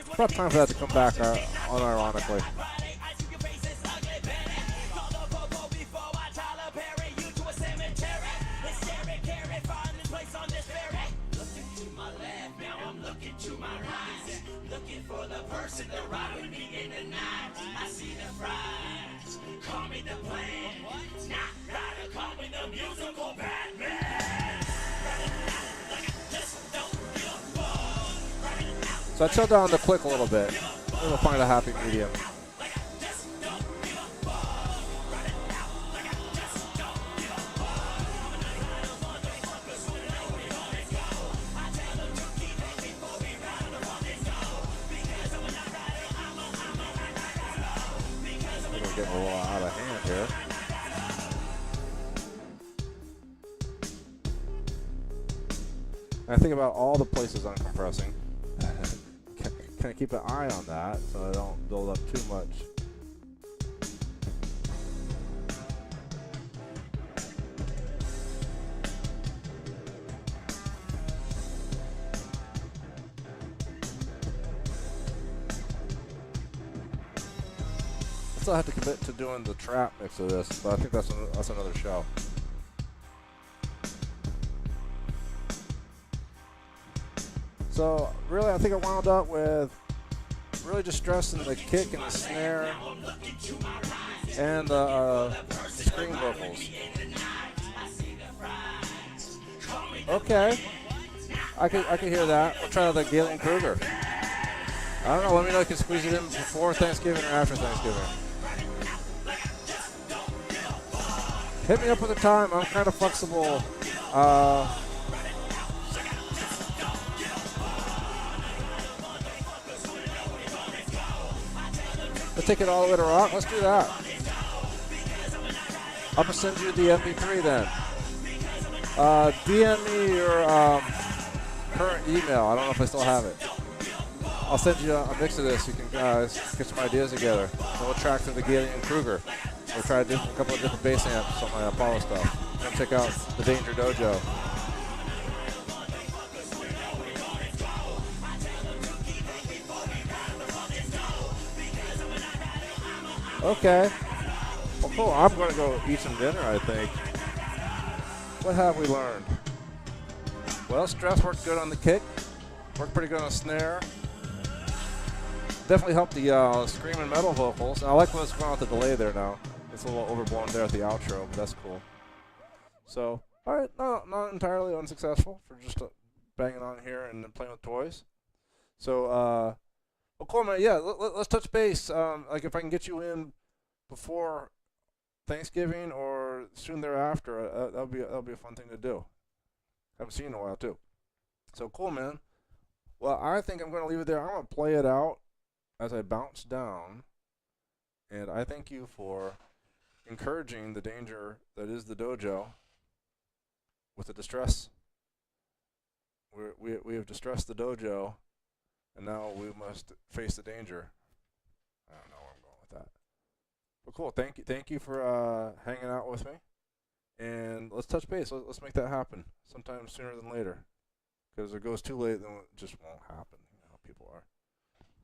It's about time for that to come back, unironically. Looking for the person to ride with me in the night. I see the fries. Call me the plan. Not ride a car with a musical Batman. Running out like I just don't give a fuck. Running out. So I chilled down the click a little bit. Maybe we'll find a happy medium. Like I just don't give a fuck. Running out like I just don't give a fuck. I tell them to keep it before we ride on the one that's go. Because I'm not riding, I'm a because I'm We're getting a little out of hand here. I think about all the places I'm compressing. Can I keep an eye on that so I don't build up too much? I still have to commit to doing the trap mix of this, but I think that's another show. So really, I think I wound up with really just stressing the kick and the snare and the screen vocals. Okay, I can hear that. We'll try the Galen Kruger. I don't know. Let me know if you can squeeze it in before Thanksgiving or after Thanksgiving. Hit me up with a time. I'm kind of flexible. Let's take it all the way to rock. Let's do that. I'm gonna send you the MP3 then. DM me your current email. I don't know if I still have it. I'll send you a mix of this. You can guys get some ideas together. So we'll track through the Galen Kruger. We'll try a couple of different bass amps on my Apollo stuff. Come check out the DangerDojo. Okay. Well, cool. I'm going to go eat some dinner, I think. What have we learned? Well, stress worked good on the kick. Worked pretty good on the snare. Definitely helped the screaming metal vocals. And I like what's going on with the delay there now. It's a little overblown there at the outro, but that's cool. So, all right, not entirely unsuccessful for just banging on here and then playing with toys. So, well, cool, man. Yeah, let's touch base. Like if I can get you in before Thanksgiving or soon thereafter, that'll be a fun thing to do. Haven't seen you in a while too. So cool, man. Well, I think I'm going to leave it there. I'm going to play it out as I bounce down, and I thank you for encouraging the danger that is the dojo with the distress. We have distressed the dojo, and now we must face the danger. I don't know where I'm going with that. But cool, thank you for hanging out with me, and let's touch base. Let's make that happen sometime sooner than later, because if it goes too late, then it just won't happen. You know how people are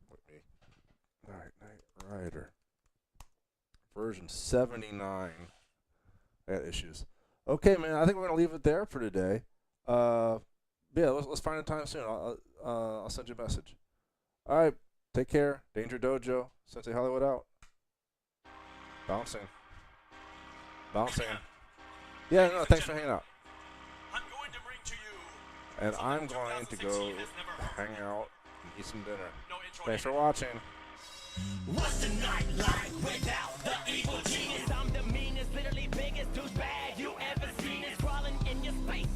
with me. Night Rider version 79. I got issues. Okay, man. I think we're gonna leave it there for today. Yeah, let's find a time soon. I'll send you a message. All right, take care. Danger Dojo, Sensei Hollywood out. Bouncing. Yeah, no, thanks for hanging out. I'm going to bring to you And I'm going to go hang out and eat some dinner. no intro. Thanks for watching. What's the night like without the evil genius? I'm the meanest, literally biggest douchebag you ever seen. Is crawling in your space.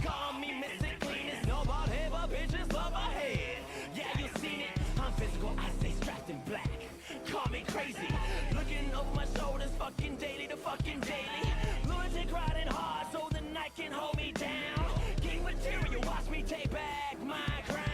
Call me Mr. Cleanest. No bald head, but bitches love my head. Yeah, you seen it. I'm physical, I stay strapped in black. Call me crazy. Looking over my shoulders, fucking daily to fucking daily. Lunatic riding hard so the night can hold me down. King material, watch me take back my crown.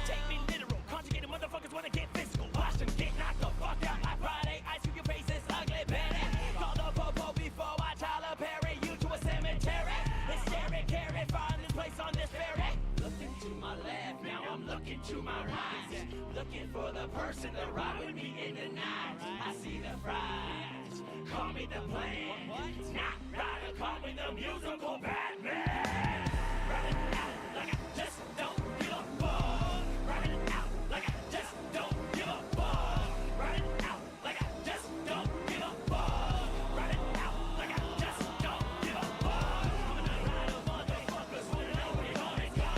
Take me literal, conjugated motherfuckers wanna get physical. Watch them get knocked the fuck out like Friday. Ice cream your face is ugly, Betty. Call the popo before I Tyler Perry you to a cemetery. It's scary, carry, find this place on this ferry. Looking to my left, now I'm looking to my right. Looking for the person to ride with me in the night. I see the fright, call me the plan. Not rider, call me the musical Batman. Running out like I just don't give a fuck. Running out like I just don't give a fuck. Running out like I just don't give a fuck. Running out like I just don't give a fuck. I'm gonna ride a motherfuckers wanna know where you're gonna go.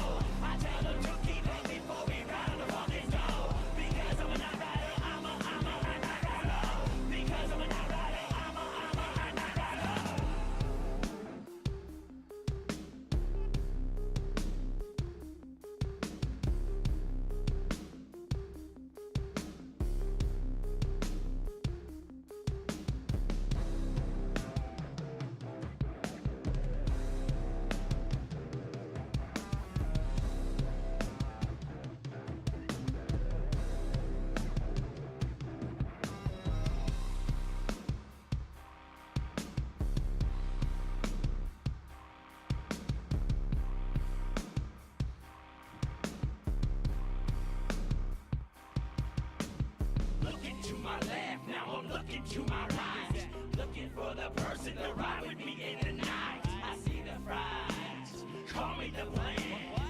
I tell them to keep up before we ride on the fucking stove. Because I'm a night rider, I'm a night rider. Because I'm a night rider, I'm a night rider. Looking to my left, now I'm looking to my right. Looking for the person to ride with me in the night. I see the fright, call me the plan.